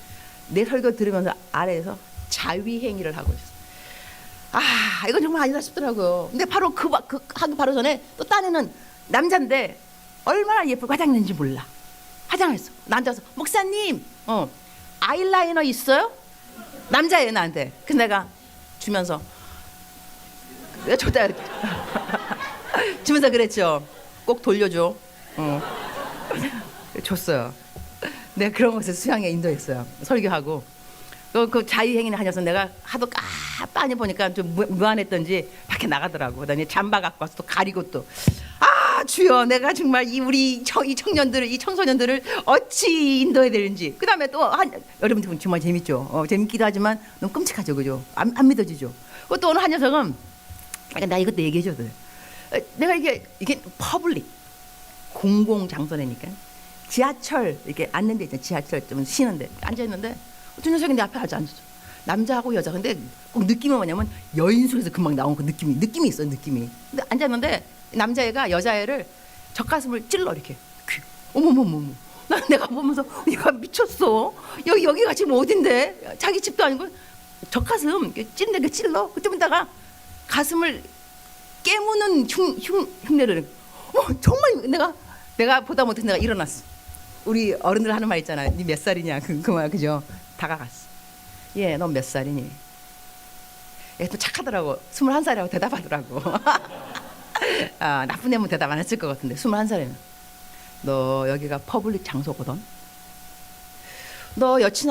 내 설교 들으면서 아래에서 자위행위를 하고 있어. 이건 정말 아니다 싶더라고요. 근데 바로 하기 바로 전에 또 딴에는 남자인데 얼마나 예쁘게 화장했는지 몰라. 화장을 했어. 나 앉아서 목사님 아이라이너 있어요? 남자예요 나한테. 그래서 내가 주면서 내가 줬다 주면서 그랬죠. 꼭 돌려줘. 줬어요. 내가 그런 것을 수양에 인도했어요. 설교하고 그 자유행위를 하셔서 내가 하도 빤히 보니까 좀 무안했던지 밖에 나가더라고. 그다음에 잠바 갖고 와서 또 가리고 또 주여 내가 정말 이 청년들을 이 청소년들을 어찌 인도해야 되는지. 그다음에 또 여러분 정말 재밌죠. 재밌기도 하지만 너무 끔찍하죠, 그죠? 안 믿어지죠. 또 어느 한 녀석은 나 이것도 얘기해줘도 돼. 내가 이게 퍼블릭 공공 장소내니까 지하철 이렇게 앉는 데 있잖아. 지하철 좀 쉬는데 앉아 있는데 어떤 녀석이 내 앞에 앉았어. 남자하고 여자. 근데 꼭 느낌이 뭐냐면 여인술에서 금방 나온 그 느낌이 있어. 느낌이. 근데 앉았는데 남자애가 여자애를 젖가슴을 찔러 이렇게. 어머머머머. 내가 보면서 얘가 미쳤어. 여기가 지금 어딘데? 자기 집도 아니고 젖가슴 찔는데 찔러. 그좀 있다가 가슴을 깨무는 흉내를. 정말 내가 보다 못해 내가 일어났어. 우리 어른들 하는 말 있잖아. 니 몇 살이냐 그 말 그죠? 다가갔어. 예, 넌 몇 살이니? 얘 또 착하더라고. 21살이라고 대답하더라고. 나쁜 애면 대답 안 했을 것 같은데 21살이면 너 여기가 퍼블릭 장소거든. 너 여친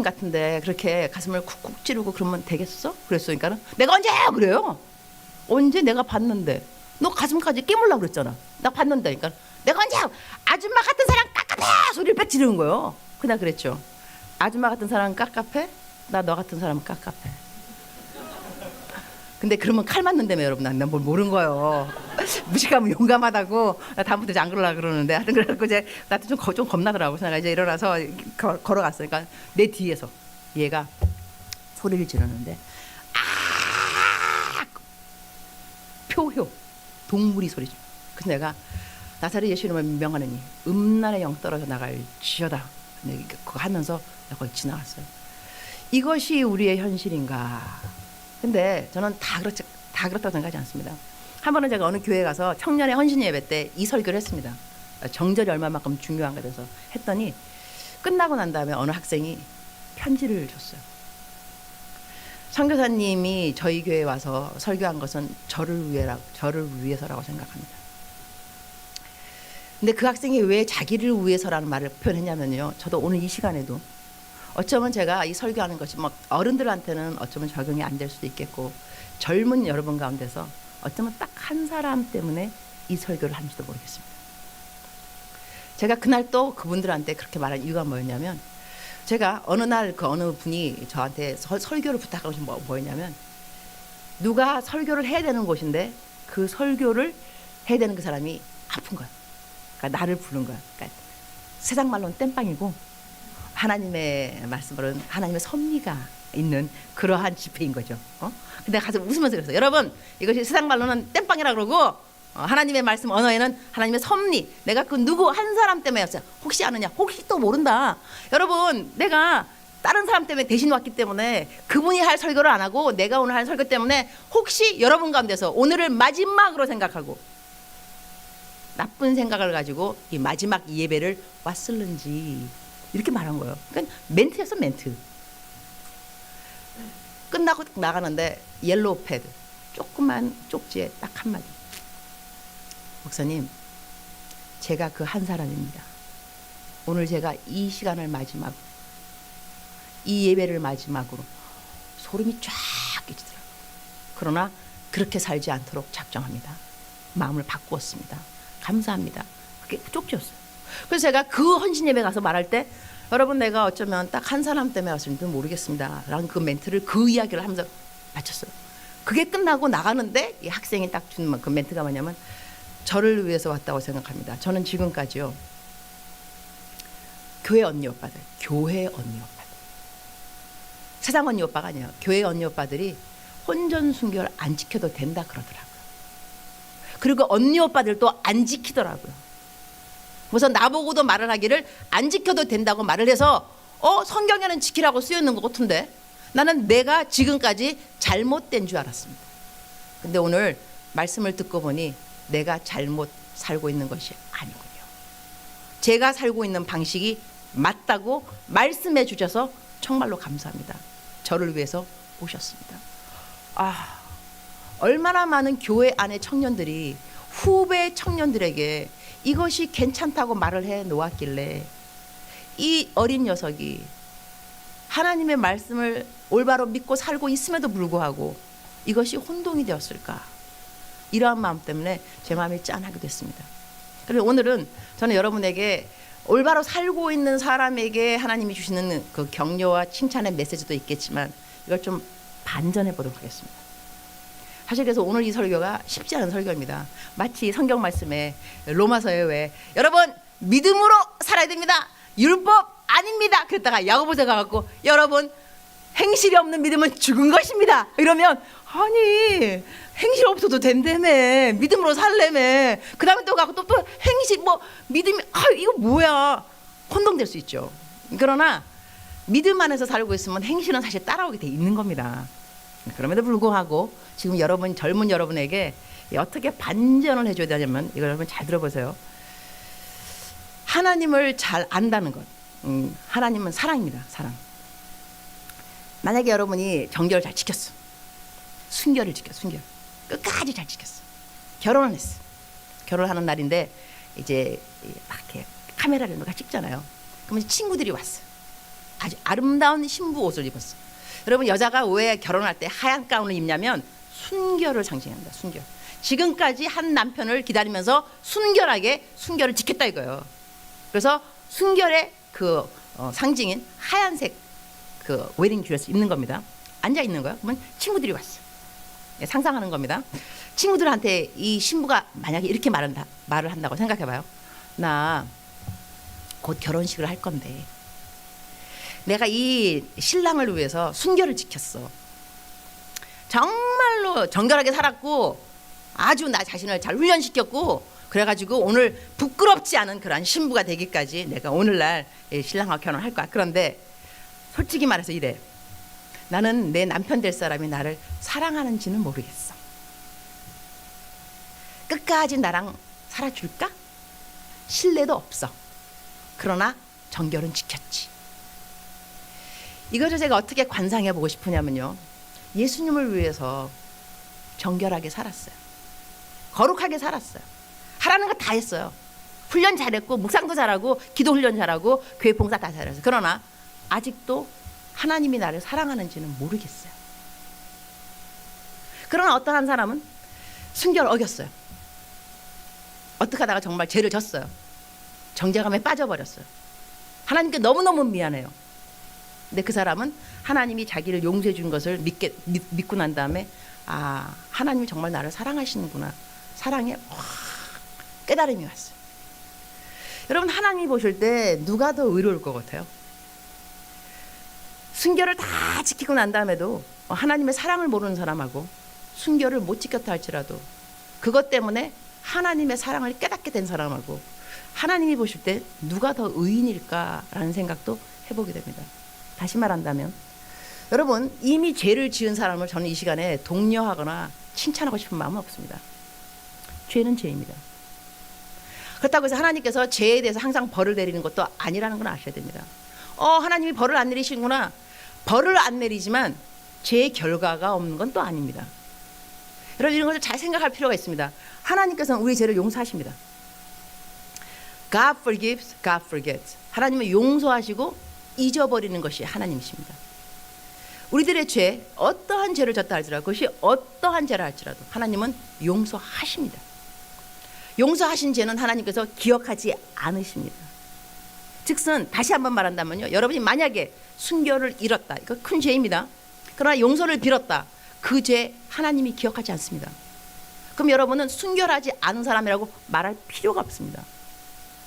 같은데 그렇게 가슴을 쿡쿡 찌르고 그러면 되겠어? 그랬으니까는 내가 언제 그래요? 언제 내가 봤는데 너 가슴까지 깨물라고 그랬잖아. 나 봤는데 그러니까 내가 언제 아줌마 같은 사람 깝깝해 소리를 빽지르는 거예요. 그냥 그랬죠. 아줌마 같은 사람 깝깝해? 나 너 같은 사람 깝깝해. 근데 그러면 칼 맞는다며 여러분. 난 뭘 모르는 거예요. 무식하면 용감하다고. 나 다음부터 안 그러려고 그러는데 하여튼 그래갖고 이제 나한테 좀 겁나더라고. 그래서 내가 이제 일어나서 걸어갔으니까 내 뒤에서 얘가 소리를 지르는데 표효 동물이 소리죠. 그래서 내가 나사렛 예수 이름을 명하느니 음란의 영 떨어져 나갈 지어다. 그거 하면서 내가 거기 지나갔어요. 이것이 우리의 현실인가? 근데 저는 다 그렇다고 생각하지 않습니다. 한 번은 제가 어느 교회에 가서 청년의 헌신 예배 때 이 설교를 했습니다. 정절이 얼마만큼 중요한가 돼서 했더니 끝나고 난 다음에 어느 학생이 편지를 줬어요. 선교사님이 저희 교회에 와서 설교한 것은 저를 위해서라고 생각합니다. 근데 그 학생이 왜 자기를 위해서라는 말을 표현했냐면요. 저도 오늘 이 시간에도 어쩌면 제가 이 설교하는 것이 뭐 어른들한테는 어쩌면 적용이 안 될 수도 있겠고 젊은 여러분 가운데서 어쩌면 딱 한 사람 때문에 이 설교를 하는지도 모르겠습니다. 제가 그날 또 그분들한테 그렇게 말한 이유가 뭐였냐면 제가 어느 날 그 어느 분이 저한테 설교를 부탁하고 싶은 뭐였냐면 누가 설교를 해야 되는 곳인데 그 설교를 해야 되는 그 사람이 아픈 거야. 그러니까 나를 부른 거야. 그러니까 세상 말로는 땜빵이고 하나님의 말씀으로는 하나님의 섭리가 있는 그러한 집회인 거죠. 근데 가서 웃으면서 그랬어. 여러분 이것이 세상 말로는 땜빵이라 그러고 하나님의 말씀 언어에는 하나님의 섭리. 내가 그 누구 한 사람 때문에였어요. 혹시 아느냐? 혹시 또 모른다. 여러분 내가 다른 사람 때문에 대신 왔기 때문에 그분이 할 설교를 안 하고 내가 오늘 할 설교 때문에 혹시 여러분 가운데서 오늘을 마지막으로 생각하고 나쁜 생각을 가지고 이 마지막 예배를 왔을는지 이렇게 말한 거예요. 그러니까 멘트였어 멘트. 끝나고 나가는데 옐로우 패드 조그만 쪽지에 딱 한마디. 목사님 제가 그 한 사람입니다. 오늘 제가 이 시간을 마지막 이 예배를 마지막으로 소름이 쫙 끼치더라고요. 그러나 그렇게 살지 않도록 작정합니다. 마음을 바꾸었습니다. 감사합니다. 그게 쪽지였어요. 그래서 제가 그 헌신 예배 가서 말할 때 여러분 내가 어쩌면 딱 한 사람 때문에 왔을지도 모르겠습니다 라는 그 멘트를 그 이야기를 하면서 마쳤어요. 그게 끝나고 나가는데 이 학생이 딱 준 그 멘트가 뭐냐면 저를 위해서 왔다고 생각합니다. 저는 지금까지요 교회 언니 오빠들 세상 언니 오빠가 아니에요. 교회 언니 오빠들이 혼전 순결 안 지켜도 된다 그러더라고요. 그리고 언니 오빠들도 안 지키더라고요. 그래서 나보고도 말을 하기를 안 지켜도 된다고 말을 해서 성경에는 지키라고 쓰여있는 것 같은데 나는 내가 지금까지 잘못된 줄 알았습니다. 근데 오늘 말씀을 듣고 보니 내가 잘못 살고 있는 것이 아니군요. 제가 살고 있는 방식이 맞다고 말씀해 주셔서 정말로 감사합니다. 저를 위해서 오셨습니다. 얼마나 많은 교회 안의 청년들이 후배 청년들에게 이것이 괜찮다고 말을 해 놓았길래 이 어린 녀석이 하나님의 말씀을 올바로 믿고 살고 있음에도 불구하고 이것이 혼동이 되었을까? 이러한 마음 때문에 제 마음이 짠하게 됐습니다. 그래서 오늘은 저는 여러분에게 올바로 살고 있는 사람에게 하나님이 주시는 그 격려와 칭찬의 메시지도 있겠지만 이걸 좀 반전해 보도록 하겠습니다. 사실 그래서 오늘 이 설교가 쉽지 않은 설교입니다. 마치 성경 말씀에 로마서에 왜 여러분 믿음으로 살아야 됩니다. 율법 아닙니다. 그랬다가 야고보서 가갖고 여러분 행실이 없는 믿음은 죽은 것입니다. 이러면 아니 행실 없어도 된다며 믿음으로 살래며 그 다음에 또 가고 또 행실 뭐 믿음이 이거 뭐야 혼동될 수 있죠. 그러나 믿음 안에서 살고 있으면 행실은 사실 따라오게 돼 있는 겁니다. 그럼에도 불구하고 지금 여러분 젊은 여러분에게 어떻게 반전을 해줘야 되냐면 이걸 여러분 잘 들어보세요. 하나님을 잘 안다는 것. 하나님은 사랑입니다. 사랑. 만약에 여러분이 정결을 잘 지켰어. 순결을 지켰어. 순결. 끝까지 잘 지켰어. 결혼을 했어. 결혼하는 날인데 이제 막 이렇게 카메라를 누가 찍잖아요. 그러면 친구들이 왔어. 아주 아름다운 신부 옷을 입었어. 여러분 여자가 왜 결혼할 때 하얀 가운을 입냐면 순결을 상징합니다. 순결. 지금까지 한 남편을 기다리면서 순결하게 순결을 지켰다 이거예요. 그래서 순결의 그 상징인 하얀색 그 웨딩 드레스 입는 겁니다. 앉아 있는 거예요. 그러면 친구들이 왔어. 예, 상상하는 겁니다. 친구들한테 이 신부가 만약에 이렇게 말을 한다고 생각해봐요. 나 곧 결혼식을 할 건데 내가 이 신랑을 위해서 순결을 지켰어. 정말로 정결하게 살았고 아주 나 자신을 잘 훈련시켰고 그래가지고 오늘 부끄럽지 않은 그런 신부가 되기까지 내가 오늘날 신랑하고 결혼할 거야. 그런데 솔직히 말해서 이래. 나는 내 남편 될 사람이 나를 사랑하는지는 모르겠어. 끝까지 나랑 살아줄까? 신뢰도 없어. 그러나 정결은 지켰지. 이것을 제가 어떻게 관상해 보고 싶으냐면요. 예수님을 위해서 정결하게 살았어요. 거룩하게 살았어요. 하라는 거 다 했어요. 훈련 잘했고 묵상도 잘하고 기도 훈련 잘하고 교회 봉사 다 잘했어요. 그러나 아직도 하나님이 나를 사랑하는지는 모르겠어요. 그러나 어떠한 사람은 순결을 어겼어요. 어떻게 하다가 정말 죄를 졌어요. 정죄감에 빠져버렸어요. 하나님께 너무너무 미안해요. 근데 그 사람은 하나님이 자기를 용서해 준 것을 믿고 난 다음에 하나님이 정말 나를 사랑하시는구나. 사랑에 깨달음이 왔어요. 여러분 하나님이 보실 때 누가 더 의로울 것 같아요? 순결을 다 지키고 난 다음에도 하나님의 사랑을 모르는 사람하고 순결을 못 지켰다 할지라도 그것 때문에 하나님의 사랑을 깨닫게 된 사람하고 하나님이 보실 때 누가 더 의인일까라는 생각도 해보게 됩니다. 다시 말한다면 여러분 이미 죄를 지은 사람을 저는 이 시간에 독려하거나 칭찬하고 싶은 마음은 없습니다. 죄는 죄입니다. 그렇다고 해서 하나님께서 죄에 대해서 항상 벌을 내리는 것도 아니라는 건 아셔야 됩니다. 하나님이 벌을 안 내리시는구나. 벌을 안 내리지만 죄의 결과가 없는 건 또 아닙니다. 여러분 이런 것을 잘 생각할 필요가 있습니다. 하나님께서는 우리 죄를 용서하십니다. God forgives, God forgets. 하나님은 용서하시고 잊어버리는 것이 하나님이십니다. 우리들의 죄, 어떠한 죄를 졌다 할지라도 그것이 어떠한 죄라 할지라도 하나님은 용서하십니다. 용서하신 죄는 하나님께서 기억하지 않으십니다. 즉슨 다시 한번 말한다면요. 여러분이 만약에 순결을 잃었다. 이거 큰 죄입니다. 그러나 용서를 빌었다. 그 죄 하나님이 기억하지 않습니다. 그럼 여러분은 순결하지 않은 사람이라고 말할 필요가 없습니다.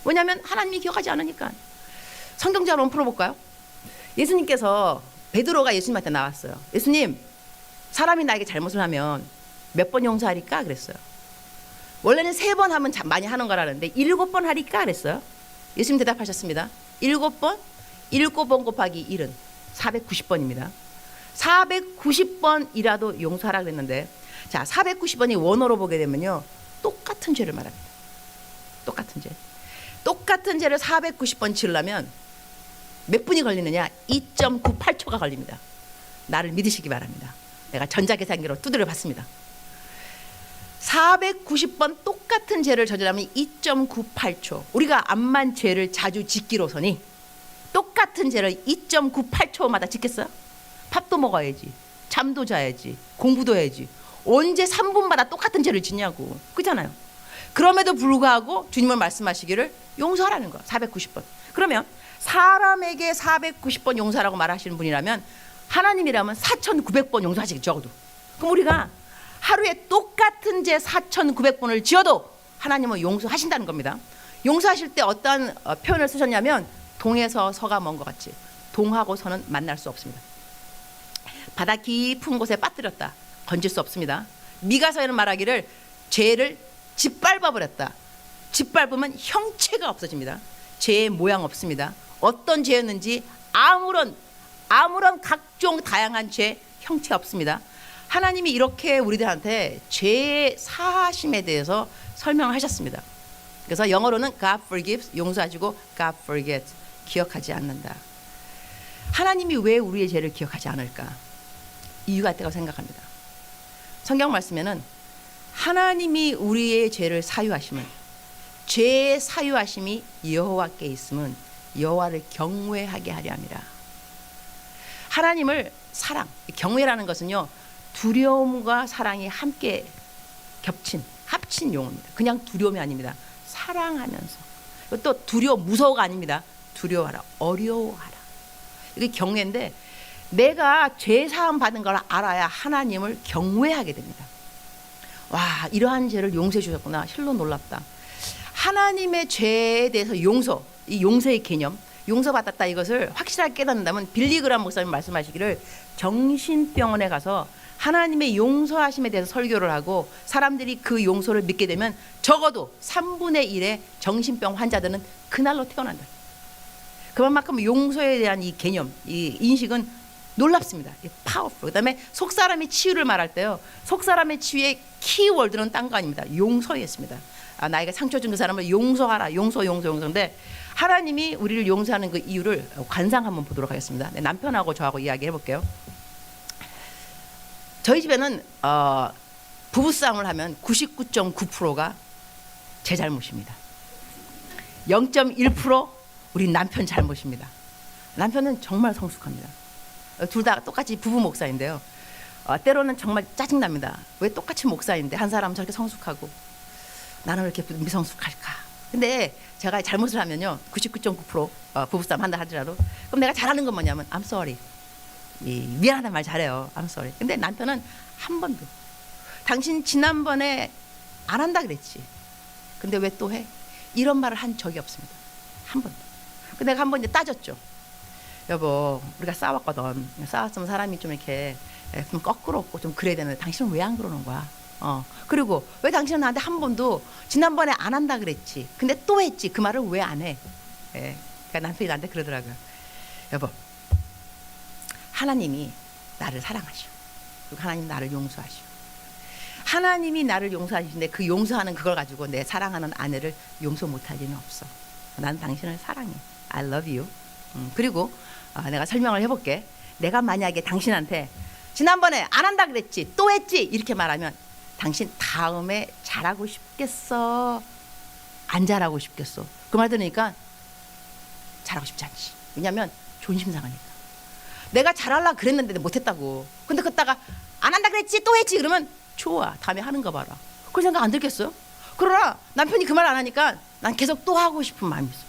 왜냐하면 하나님이 기억하지 않으니까. 성경제 한번 풀어볼까요? 예수님께서 베드로가 예수님한테 나왔어요. 예수님, 사람이 나에게 잘못을 하면 몇 번 용서하리까? 그랬어요. 원래는 3번 하면 많이 하는 거라는데 7번 하리까? 그랬어요. 예수님 대답하셨습니다. 7번? 7번 곱하기 1은 490번입니다. 490번이라도 용서하라 그랬는데 자, 490번이 원어로 보게 되면요. 똑같은 죄를 말합니다. 똑같은 죄. 똑같은 죄를 490번 지으려면 몇 분이 걸리느냐? 2.98초가 걸립니다. 나를 믿으시기 바랍니다. 내가 전자계산기로 두드려 봤습니다. 490번 똑같은 죄를 저지르면 2.98초. 우리가 암만 죄를 자주 짓기로서니 똑같은 죄를 2.98초마다 짓겠어요? 밥도 먹어야지, 잠도 자야지, 공부도 해야지. 언제 3분마다 똑같은 죄를 짓냐고. 그렇잖아요. 그럼에도 불구하고 주님은 말씀하시기를 용서하라는 거야. 490번. 그러면 사람에게 490번 용서하라고 말하시는 분이라면 하나님이라면 4,900번 용서하시겠죠, 적어도. 그럼 우리가 하루에 똑같은 죄 4,900번을 지어도 하나님은 용서하신다는 겁니다. 용서하실 때 어떠한 표현을 쓰셨냐면 동에서 서가 먼 것 같이 동하고 서는 만날 수 없습니다. 바다 깊은 곳에 빠뜨렸다. 건질 수 없습니다. 미가서에는 말하기를 죄를 짓밟아 버렸다. 짓밟으면 형체가 없어집니다. 죄의 모양 없습니다. 어떤 죄였는지 아무런 각종 다양한 죄 형체 없습니다. 하나님이 이렇게 우리들한테 죄 사하심에 대해서 설명하셨습니다. 그래서 영어로는 God forgives, 용서하시고 God forgets, 기억하지 않는다. 하나님이 왜 우리의 죄를 기억하지 않을까? 이유가 있다고 생각합니다. 성경 말씀에는 하나님이 우리의 죄를 사유하시면 죄의 사유하심이 여호와께 있으면 여호와를 경외하게 하려 함이라. 하나님을 사랑, 경외라는 것은요, 두려움과 사랑이 함께 합친 용어입니다. 그냥 두려움이 아닙니다. 사랑하면서. 또 무서워가 아닙니다. 두려워하라, 어려워하라. 이게 경외인데 내가 죄 사함 받은 걸 알아야 하나님을 경외하게 됩니다. 와, 이러한 죄를 용서해 주셨구나. 실로 놀랍다. 하나님의 죄에 대해서 이 용서의 개념, 용서받았다, 이것을 확실하게 깨닫는다면 빌리그람 목사님 말씀하시기를 정신병원에 가서 하나님의 용서하심에 대해서 설교를 하고 사람들이 그 용서를 믿게 되면 적어도 3분의 1의 정신병 환자들은 그날로 태어난다. 그만큼 용서에 대한 이 개념, 이 인식은 놀랍습니다. 파워풀. 그다음에 속사람의 치유를 말할 때요, 속사람의 치유의 키워드는 딴 거 아닙니다. 용서였습니다. 나에게 상처 준 그 사람을 용서하라. 용서인데 하나님이 우리를 용서하는 그 이유를 관상 한번 보도록 하겠습니다. 남편하고 저하고 이야기해 볼게요. 저희 집에는 부부싸움을 하면 99.9%가 제 잘못입니다. 0.1% 우리 남편 잘못입니다. 남편은 정말 성숙합니다. 둘 다 똑같이 부부 목사인데요. 때로는 정말 짜증납니다. 왜 똑같이 목사인데 한 사람은 저렇게 성숙하고 나는 왜 이렇게 미성숙할까? 근데 제가 잘못을 하면요, 99.9% 부부싸움 한다 하더라도 그럼 내가 잘하는 건 뭐냐면 I'm sorry. 미안하다는 말 잘해요. I'm sorry. 근데 남편은 한 번도 당신 지난번에 안 한다 그랬지. 근데 왜 또 해? 이런 말을 한 적이 없습니다. 한 번도. 근데 내가 한 번 이제 따졌죠. 여보, 우리가 싸웠거든. 싸웠으면 사람이 좀 이렇게 좀 거꾸롭고 좀 그래야 되는데 당신은 왜 안 그러는 거야? 그리고 왜 당신은 나한테 한 번도 지난번에 안 한다 그랬지. 근데 또 했지. 그 말을 왜 안 해? 그러니까 남편이 나한테 그러더라고요. 여보, 하나님이 나를 사랑하시오. 그리고 하나님 나를 용서하시오. 하나님이 나를 용서하시는데 그 용서하는 그걸 가지고 내 사랑하는 아내를 용서 못할 리는 없어. 난 당신을 사랑해. I love you. 그리고 내가 설명을 해볼게. 내가 만약에 당신한테 지난번에 안 한다 그랬지, 또 했지, 이렇게 말하면 당신 다음에 잘하고 싶겠어? 안 잘하고 싶겠어? 그 말 들으니까 잘하고 싶지 않지. 왜냐하면 존심상하니까. 내가 잘하려고 그랬는데 못했다고. 근데 그러다가 안 한다 그랬지, 또 했지, 그러면 좋아, 다음에 하는 거 봐라. 그런 생각 안 들겠어요? 그러나 남편이 그 말 안 하니까 난 계속 또 하고 싶은 마음이 있어.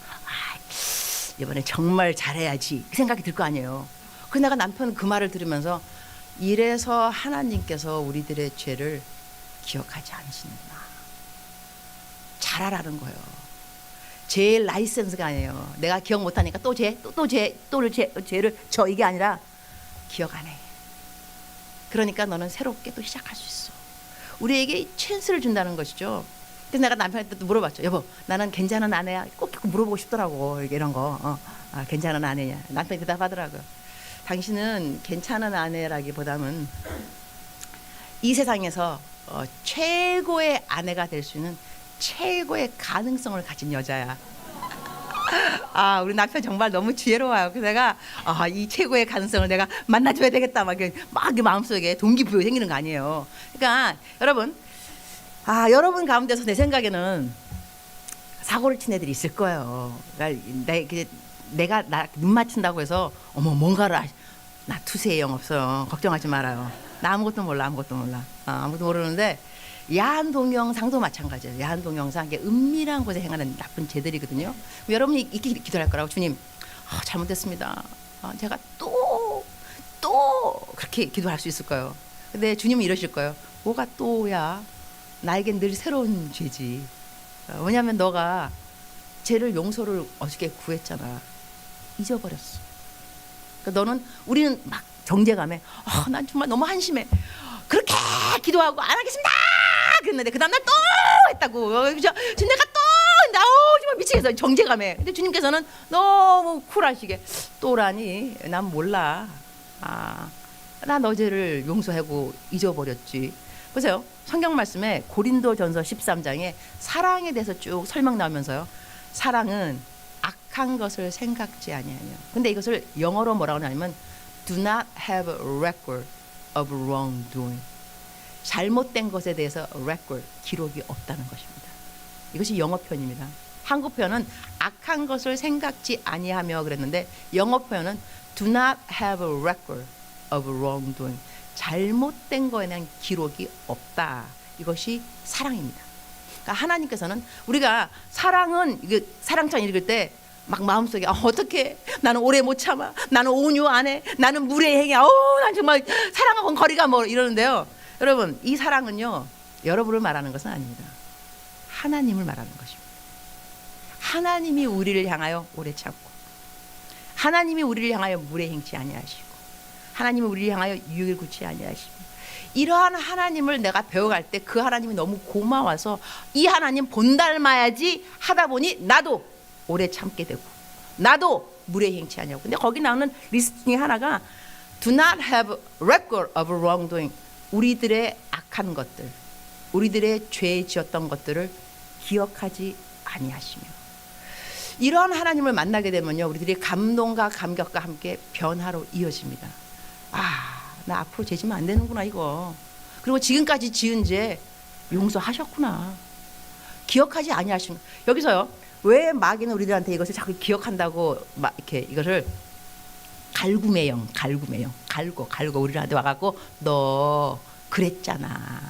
이번에 정말 잘해야지, 그 생각이 들 거 아니에요. 그래서 내가 남편 그 말을 들으면서 이래서 하나님께서 우리들의 죄를 기억하지 않으시는구나. 잘하라는 거예요. 죄의 라이센스가 아니에요. 내가 기억 못하니까 또 죄를 져, 이게 아니라 기억 안 해. 그러니까 너는 새롭게 또 시작할 수 있어. 우리에게 찬스를 준다는 것이죠. 그래서 내가 남편한테 또 물어봤죠. 여보, 나는 괜찮은 아내야. 꼭 물어보고 싶더라고. 이런 거. 괜찮은 아내냐. 남편이 대답하더라고요. 당신은 괜찮은 아내라기보다는 이 세상에서 최고의 아내가 될 수 있는 최고의 가능성을 가진 여자야. 아, 우리 남편 정말 너무 지혜로워요. 그래서 내가 이 최고의 가능성을 내가 만나줘야 되겠다 막 마음속에 동기부여 생기는 거 아니에요. 그러니까 여러분, 여러분 가운데서 내 생각에는 사고를 친 애들이 있을 거예요. 그러니까 내가 눈 맞춘다고 해서 뭔가를 나 투세의 영 없어요. 걱정하지 말아요. 나 아무것도 몰라. 아무것도 모르는데 야한 동영상도 마찬가지예요. 야한 동영상, 이게 은밀한 곳에 행하는 나쁜 죄들이거든요. 여러분이 이렇게 기도를 할 거라고. 주님, 잘못했습니다. 제가 또 그렇게 기도할 수 있을 거예요. 근데 주님은 이러실 거예요. 뭐가 또야? 나에겐 늘 새로운 죄지. 왜냐하면 너가 죄를 용서를 어저께 구했잖아. 잊어버렸어. 그러니까 우리는 막 정죄감에 난 정말 너무 한심해. 그렇게 기도하고 안 하겠습니다. 그랬는데 그 다음날 또 했다고. 내가 또 정말 미치겠어. 정죄감에. 근데 주님께서는 너무 쿨하시게 또라니. 난 몰라. 나 너 죄를 용서하고 잊어버렸지. 보세요. 성경 말씀에 고린도전서 13장에 사랑에 대해서 쭉 설명 나오면서요. 사랑은 악한 것을 생각지 아니하며. 근데 이것을 영어로 뭐라고 하냐면 do not have a record of wrongdoing. 잘못된 것에 대해서 record, 기록이 없다는 것입니다. 이것이 영어 표현입니다. 한국 표현은 악한 것을 생각지 아니하며 그랬는데 영어 표현은 do not have a record of wrongdoing. 잘못된 거에 대한 기록이 없다. 이것이 사랑입니다. 그러니까 하나님께서는 우리가 사랑장 읽을 때 막 마음속에 어떻게 나는 오래 못 참아. 나는 온유 안 해. 나는 무례행해. 난 정말 사랑하고는 거리가 멀어 이러는데요. 여러분, 이 사랑은요. 여러분을 말하는 것은 아닙니다. 하나님을 말하는 것입니다. 하나님이 우리를 향하여 오래 참고, 하나님이 우리를 향하여 무례행치 아니하시고, 하나님이 우리를 향하여 유익을 굳이 아니하시고, 이러한 하나님을 내가 배워갈 때 그 하나님이 너무 고마워서 이 하나님 본닮아야지 하다 보니 나도 오래 참게 되고 나도 무례행치 아니하고. 근데 거기 나오는 리스트 중에 하나가 do not have record of wrongdoing. 우리들의 악한 것들, 우리들의 죄 지었던 것들을 기억하지 아니하시며. 이러한 하나님을 만나게 되면요, 우리들이 감동과 감격과 함께 변화로 이어집니다. 나 앞으로 죄 지면 안 되는구나 이거. 그리고 지금까지 지은 죄 용서하셨구나. 기억하지 아니하시는. 여기서요, 왜 마귀는 우리들한테 이것을 자꾸 기억한다고 이렇게 이것을 갈굼의 영, 갈고 우리한테 와갖고 너 그랬잖아.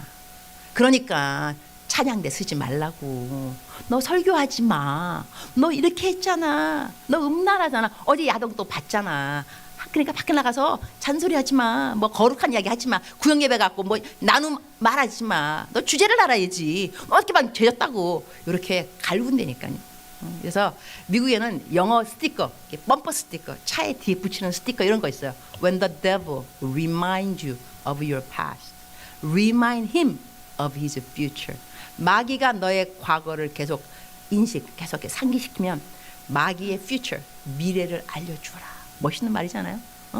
그러니까 찬양대 쓰지 말라고. 너 설교하지 마. 너 이렇게 했잖아. 너 음란하잖아. 어제 야동 또 봤잖아. 그러니까 밖에 나가서 잔소리하지 마. 뭐 거룩한 이야기 하지 마. 구역 예배 갖고 뭐 나눔 말하지 마. 너 주제를 알아야지. 어떻게만 죄졌다고. 이렇게 갈군다니까요. 그래서 미국에는 영어 스티커, 범퍼 스티커, 차에 뒤에 붙이는 스티커 이런 거 있어요. When the devil reminds you of your past, remind him of his future. 마귀가 너의 과거를 계속 계속 상기시키면 마귀의 future, 미래를 알려주라. 멋있는 말이잖아요.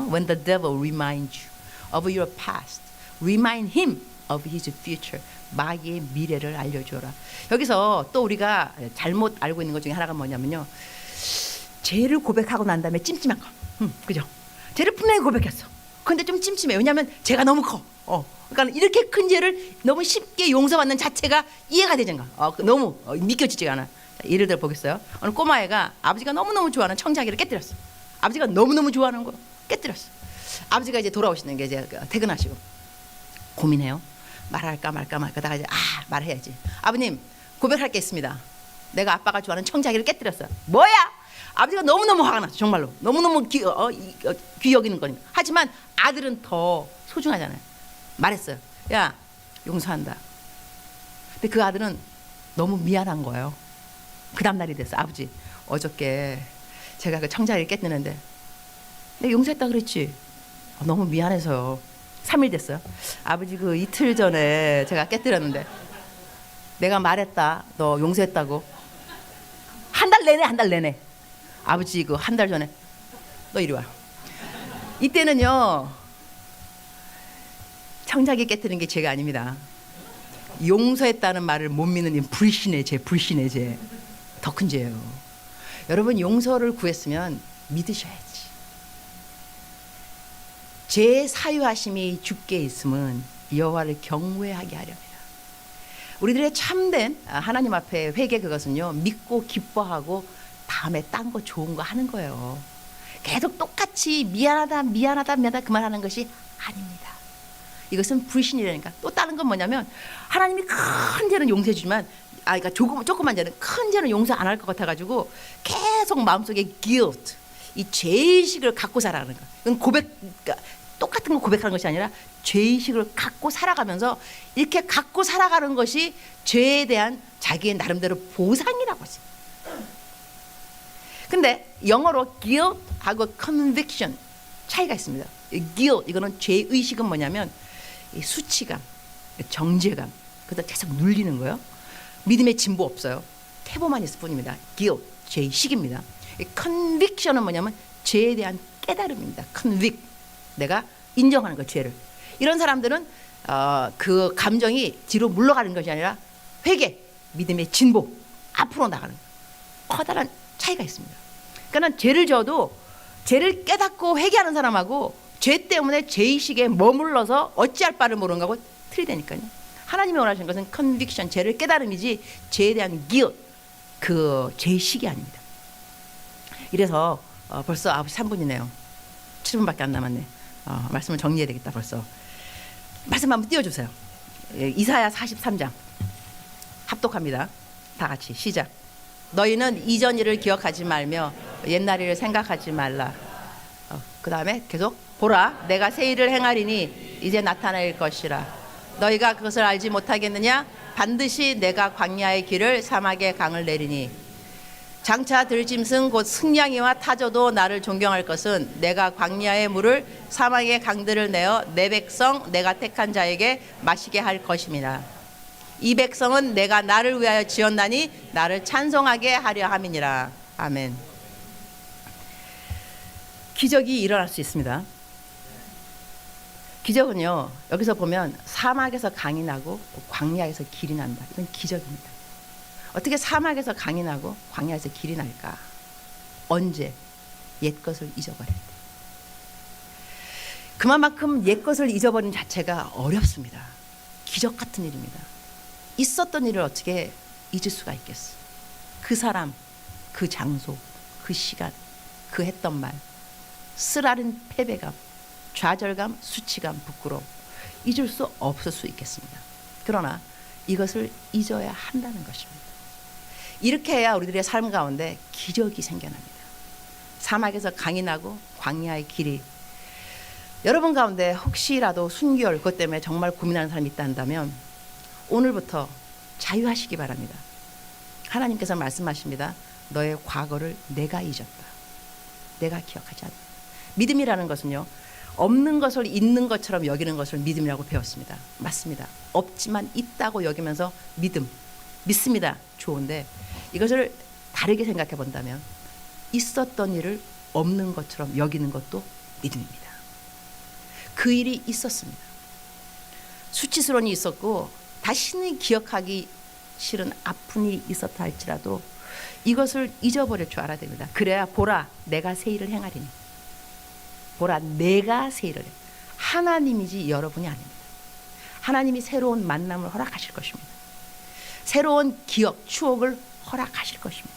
When the devil reminds you of your past, remind him of his future. 마귀의 미래를 알려줘라. 여기서 또 우리가 잘못 알고 있는 것 중에 하나가 뭐냐면요, 죄를 고백하고 난 다음에 찜찜한 거. 그죠? 죄를 분명히 고백했어. 근데 좀 찜찜해. 왜냐하면 죄가 너무 커. 그러니까 이렇게 큰 죄를 너무 쉽게 용서받는 자체가 이해가 되잖아. 너무 믿겨지지가 않아. 예를 들어 보겠어요. 어느 꼬마애가 아버지가 너무너무 좋아하는 청자기를 깨뜨렸어. 아버지가 너무너무 좋아하는 거 깨뜨렸어. 아버지가 이제 돌아오시는 게 이제 퇴근하시고 고민해요. 말할까 말까 다가 이제 말해야지. 아버님, 고백할 게 있습니다. 내가 아빠가 좋아하는 청자기를 깨뜨렸어요. 뭐야? 아버지가 너무너무 화가 났어. 정말로 너무너무 귀 여기는 거니까. 하지만 아들은 더 소중하잖아요. 말했어요. 야, 용서한다. 근데 그 아들은 너무 미안한 거예요. 그 다음날이 됐어. 아버지, 어저께 제가 그 청자기를 깨뜨렸는데 내가 용서했다 그랬지. 너무 미안해서요. 3일 됐어요. 아버지, 그 이틀 전에 제가 깨뜨렸는데 내가 말했다. 너 용서했다고. 한 달 내내. 아버지, 그 한 달 전에 너 이리 와. 이때는요, 청자기 깨뜨리는 게 죄가 아닙니다. 용서했다는 말을 못 믿는 불신의 죄. 더 큰 죄예요. 여러분 용서를 구했으면 믿으셔야지. 제 사유하심이 주께 있음은 여호와를 경외하게 하려니라. 우리들의 참된 하나님 앞에 회개, 그것은요 믿고 기뻐하고 다음에 딴 거 좋은 거 하는 거예요. 계속 똑같이 미안하다 미안하다 미안하다 그만하는 것이 아닙니다. 이것은 불신이라니까. 또 다른 건 뭐냐면 하나님이 큰 죄는 용서해 주지만 그러니까 조그만 죄는, 큰 죄는 용서 안 할 것 같아가지고 계속 마음속에 guilt, 이 죄의식을 갖고 살아가는 거야. 이건 그러니까 똑같은 거 고백하는 것이 아니라 죄의식을 갖고 살아가면서 이렇게 갖고 살아가는 것이 죄에 대한 자기의 나름대로 보상이라고 하지. 근데 영어로 guilt하고 conviction 차이가 있습니다. guilt, 이거는 죄의식은 뭐냐면 이 수치감, 정죄감, 그러다 계속 눌리는 거예요. 믿음의 진보 없어요. 태보만 있을 뿐입니다. guilt, 죄의식입니다. conviction은 뭐냐면 죄에 대한 깨달음입니다. convict, 내가 인정하는 거, 죄를. 이런 사람들은 그 감정이 뒤로 물러가는 것이 아니라 회개, 믿음의 진보, 앞으로 나가는 거. 커다란 차이가 있습니다. 그러니까 죄를 져도 죄를 깨닫고 회개하는 사람하고 죄 때문에 죄의식에 머물러서 어찌할 바를 모르는 거하고 틀리다니까요. 하나님이 원하시는 것은 conviction, 죄를 깨달음이지 죄에 대한 guilt, 그 죄의식이 아닙니다. 이래서 벌써 9시 3분이네요. 7분밖에 안 남았네. 말씀을 정리해야 되겠다 벌써. 말씀 한번 띄워주세요. 이사야 43장 합독합니다. 다 같이 시작. 너희는 이전 일을 기억하지 말며 옛날 일을 생각하지 말라. 그 다음에 계속 보라, 내가 새 일을 행하리니 이제 나타낼 것이라. 너희가 그것을 알지 못하겠느냐? 반드시 내가 광야의 길을 사막의 강을 내리니 장차 들짐승 곧 승냥이와 타조도 나를 존경할 것은 내가 광야의 물을 사막의 강들을 내어 내 백성 내가 택한 자에게 마시게 할 것임이라. 이 백성은 내가 나를 위하여 지었나니 나를 찬송하게 하려 함이니라. 아멘. 기적이 일어날 수 있습니다. 기적은요, 여기서 보면 사막에서 강이 나고 광야에서 길이 난다. 이건 기적입니다. 어떻게 사막에서 강이 나고 광야에서 길이 날까? 언제? 옛 것을 잊어버릴 때. 그만큼 옛 것을 잊어버리는 자체가 어렵습니다. 기적 같은 일입니다. 있었던 일을 어떻게 잊을 수가 있겠어? 그 사람, 그 장소, 그 시간, 그 했던 말, 쓰라린 패배감, 좌절감, 수치감, 부끄러움, 잊을 수 없을 수 있겠습니다. 그러나 이것을 잊어야 한다는 것입니다. 이렇게 해야 우리들의 삶 가운데 기적이 생겨납니다. 사막에서 강이 나고 광야의 길이. 여러분 가운데 혹시라도 순결 그것 때문에 정말 고민하는 사람이 있다 한다면 오늘부터 자유하시기 바랍니다. 하나님께서 말씀하십니다. 너의 과거를 내가 잊었다. 내가 기억하지 않는다. 믿음이라는 것은요, 없는 것을 있는 것처럼 여기는 것을 믿음이라고 배웠습니다. 맞습니다. 없지만 있다고 여기면서 믿습니다. 좋은데 이것을 다르게 생각해 본다면 있었던 일을 없는 것처럼 여기는 것도 믿음입니다. 그 일이 있었습니다. 수치스러운 일이 있었고 다시는 기억하기 싫은 아픈 일이 있었다 할지라도 이것을 잊어버릴 줄 알아야 됩니다. 그래야 보라, 내가 새 일을 행하리니. 보라, 내가 새 일을 해. 하나님이지 여러분이 아닙니다. 하나님이 새로운 만남을 허락하실 것입니다. 새로운 기억, 추억을 허락하실 것입니다.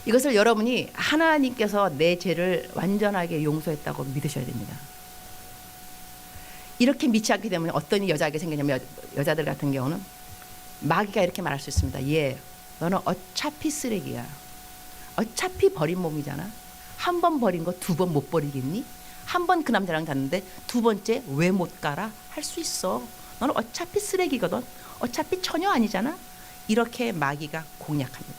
이것을 여러분이 하나님께서 내 죄를 완전하게 용서했다고 믿으셔야 됩니다. 이렇게 믿지 않게 되면 어떤 여자에게 생기냐면 여자들 같은 경우는 마귀가 이렇게 말할 수 있습니다. 예, 너는 어차피 쓰레기야. 어차피 버린 몸이잖아. 한 번 버린 거 두 번 못 버리겠니? 한 번 그 남자랑 갔는데 두 번째 왜 못 가라? 할 수 있어. 너는 어차피 쓰레기거든. 어차피 처녀 아니잖아. 이렇게 마귀가 공략합니다.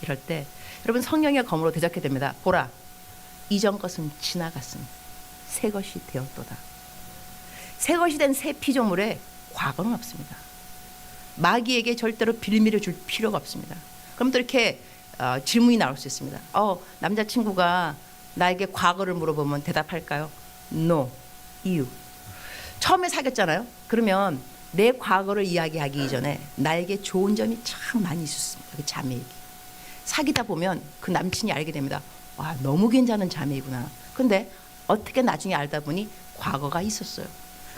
이럴 때 여러분 성령의 검으로 대적해 됩니다. 보라, 이전 것은 지나갔으니 새 것이 되었도다. 새 것이 된 새 피조물에 과거는 없습니다. 마귀에게 절대로 빌미를 줄 필요가 없습니다. 그럼 또 이렇게 질문이 나올 수 있습니다. 남자친구가 나에게 과거를 물어보면 대답할까요? No. 이유. 처음에 사귀었잖아요. 그러면 내 과거를 이야기하기 이전에 나에게 좋은 점이 참 많이 있었습니다. 그 자매에게. 사귀다 보면 그 남친이 알게 됩니다. 와, 너무 괜찮은 자매이구나. 근데 어떻게 나중에 알다 보니 과거가 있었어요.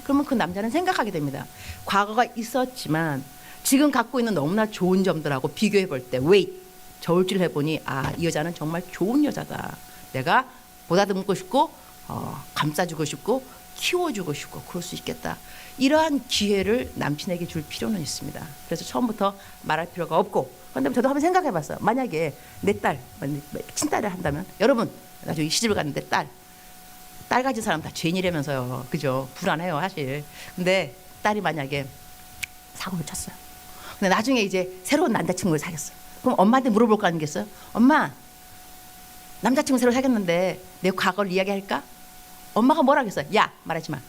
그러면 그 남자는 생각하게 됩니다. 과거가 있었지만 지금 갖고 있는 너무나 좋은 점들하고 비교해 볼 때 웨이트, 저울질 해보니 이 여자는 정말 좋은 여자다. 내가 보다듬고 싶고 감싸주고 싶고 키워주고 싶고 그럴 수 있겠다. 이러한 기회를 남친에게 줄 필요는 있습니다. 그래서 처음부터 말할 필요가 없고, 그런데 저도 한번 생각해 봤어요. 만약에 내 딸, 친딸을 한다면, 여러분 나중에 시집을 갔는데 딸 가진 사람 다 죄인이라면서요. 그죠? 불안해요 사실. 근데 딸이 만약에 사고를 쳤어요. 근데 나중에 이제 새로운 남자친구를 사귀었어요. 그럼 엄마한테 물어볼 거 아니겠어요? 엄마, 남자친구 새로 사귀었는데 내 과거를 이야기할까? 엄마가 뭐라 하겠어요? 야, 말하지 마.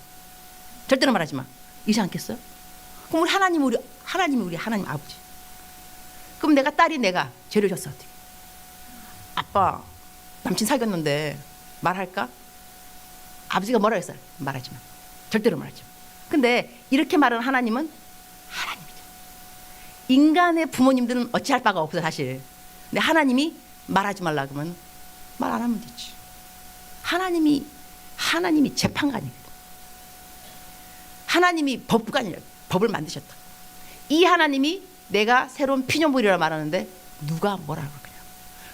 절대로 말하지 마. 이러지 않겠어요? 그럼 하나님이 우리 하나님 아버지. 그럼 내가 죄를 졌어. 어떻게? 아빠, 남친 사귀었는데 말할까? 아버지가 뭐라 했어요? 말하지 마. 절대로 말하지 마. 근데 이렇게 말하는 하나님은 하나님이죠. 인간의 부모님들은 어찌할 바가 없어 사실. 근데 하나님이 말하지 말라 그러면 말 안 하면 되지. 하나님이 재판관이거든. 하나님이 법관이라고, 법을 만드셨다. 이 하나님이 내가 새로운 피조물이라 말하는데 누가 뭐라 그러냐.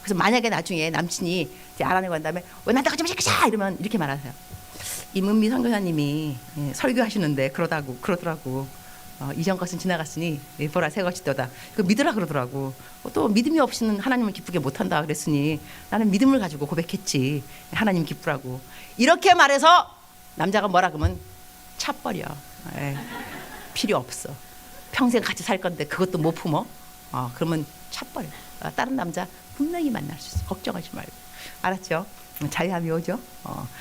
그래서 만약에 나중에 남친이 이제 알아내고 한 다음에 왜 나한테 같이 마시자 이러면 이렇게 말하세요. 임은미 선교사님이 설교하시는데 그러더라고. 이전 것은 지나갔으니 보라 새 것이 또다. 그 믿으라 그러더라고. 또 믿음이 없이는 하나님을 기쁘게 못한다 그랬으니 나는 믿음을 가지고 고백했지. 하나님 기쁘라고. 이렇게 말해서 남자가 뭐라 그러면 차버려. 필요 없어. 평생 같이 살 건데 그것도 못 품어. 그러면 차버려. 다른 남자 분명히 만날 수 있어. 걱정하지 말고. 알았죠? 자유함이 오죠.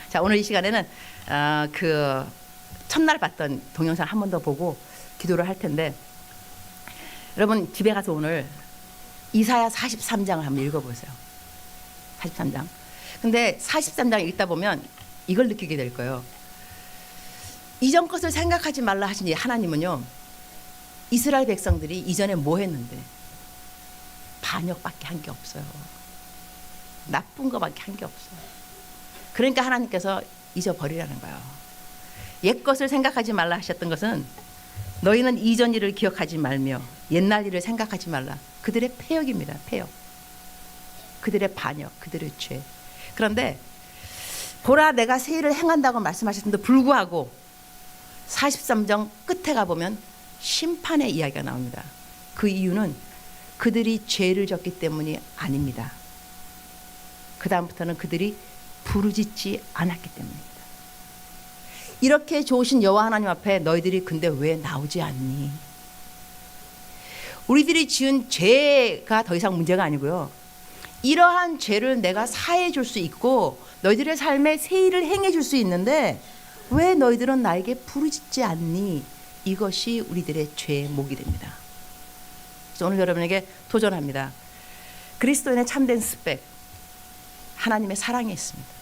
자, 오늘 이 시간에는 그 첫날 봤던 동영상 한 번 더 보고 기도를 할 텐데, 여러분 집에 가서 오늘 이사야 43장을 한번 읽어보세요. 43장. 근데 43장 읽다 보면 이걸 느끼게 될 거예요. 이전 것을 생각하지 말라 하시니 하나님은요, 이스라엘 백성들이 이전에 뭐 했는데 반역밖에 한 게 없어요. 나쁜 거밖에 한 게 없어요. 그러니까 하나님께서 잊어버리라는 거예요. 옛 것을 생각하지 말라 하셨던 것은 너희는 이전 일을 기억하지 말며 옛날 일을 생각하지 말라. 그들의 패역입니다. 패역. 그들의 반역, 그들의 죄. 그런데 보라 내가 새 일을 행한다고 말씀하셨는데 불구하고 43장 끝에 가보면 심판의 이야기가 나옵니다. 그 이유는 그들이 죄를 졌기 때문이 아닙니다. 그 다음부터는 그들이 부르짖지 않았기 때문입니다. 이렇게 좋으신 여호와 하나님 앞에 너희들이 근데 왜 나오지 않니? 우리들이 지은 죄가 더 이상 문제가 아니고요. 이러한 죄를 내가 사해 줄 수 있고 너희들의 삶에 새 일을 행해 줄 수 있는데 왜 너희들은 나에게 부르짖지 않니? 이것이 우리들의 죄의 목이 됩니다. 그래서 오늘 여러분에게 도전합니다. 그리스도인의 참된 스펙, 하나님의 사랑에 있습니다.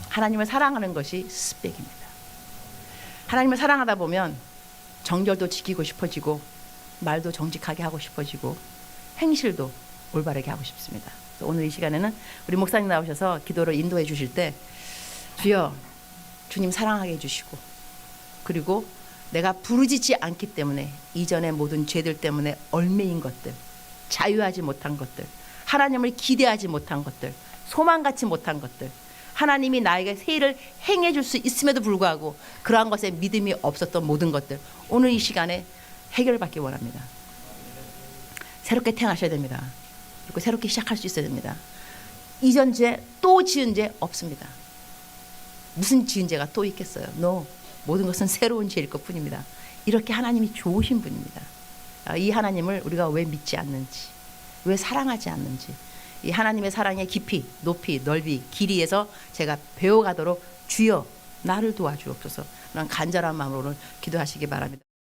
하나님을 사랑하는 것이 스펙입니다. 하나님을 사랑하다 보면 정결도 지키고 싶어지고 말도 정직하게 하고 싶어지고 행실도 올바르게 하고 싶습니다. 오늘 이 시간에는 우리 목사님 나오셔서 기도를 인도해 주실 때 주여 주님 사랑하게 해주시고 그리고 내가 부르짖지 않기 때문에 이전의 모든 죄들 때문에 얽매인 것들, 자유하지 못한 것들, 하나님을 기대하지 못한 것들, 소망 갖지 못한 것들, 하나님이 나에게 새 일을 행해 줄 수 있음에도 불구하고 그러한 것에 믿음이 없었던 모든 것들 오늘 이 시간에 해결받기 원합니다. 새롭게 태어나셔야 됩니다. 그리고 새롭게 시작할 수 있어야 됩니다. 이전 죄, 또 지은 죄 없습니다. 무슨 지은 죄가 또 있겠어요? No. 모든 것은 새로운 죄일 것뿐입니다. 이렇게 하나님이 좋으신 분입니다. 이 하나님을 우리가 왜 믿지 않는지, 왜 사랑하지 않는지, 이 하나님의 사랑의 깊이, 높이, 넓이, 길이에서 제가 배워가도록 주여 나를 도와주옵소서. 그런 간절한 마음으로 기도하시기 바랍니다.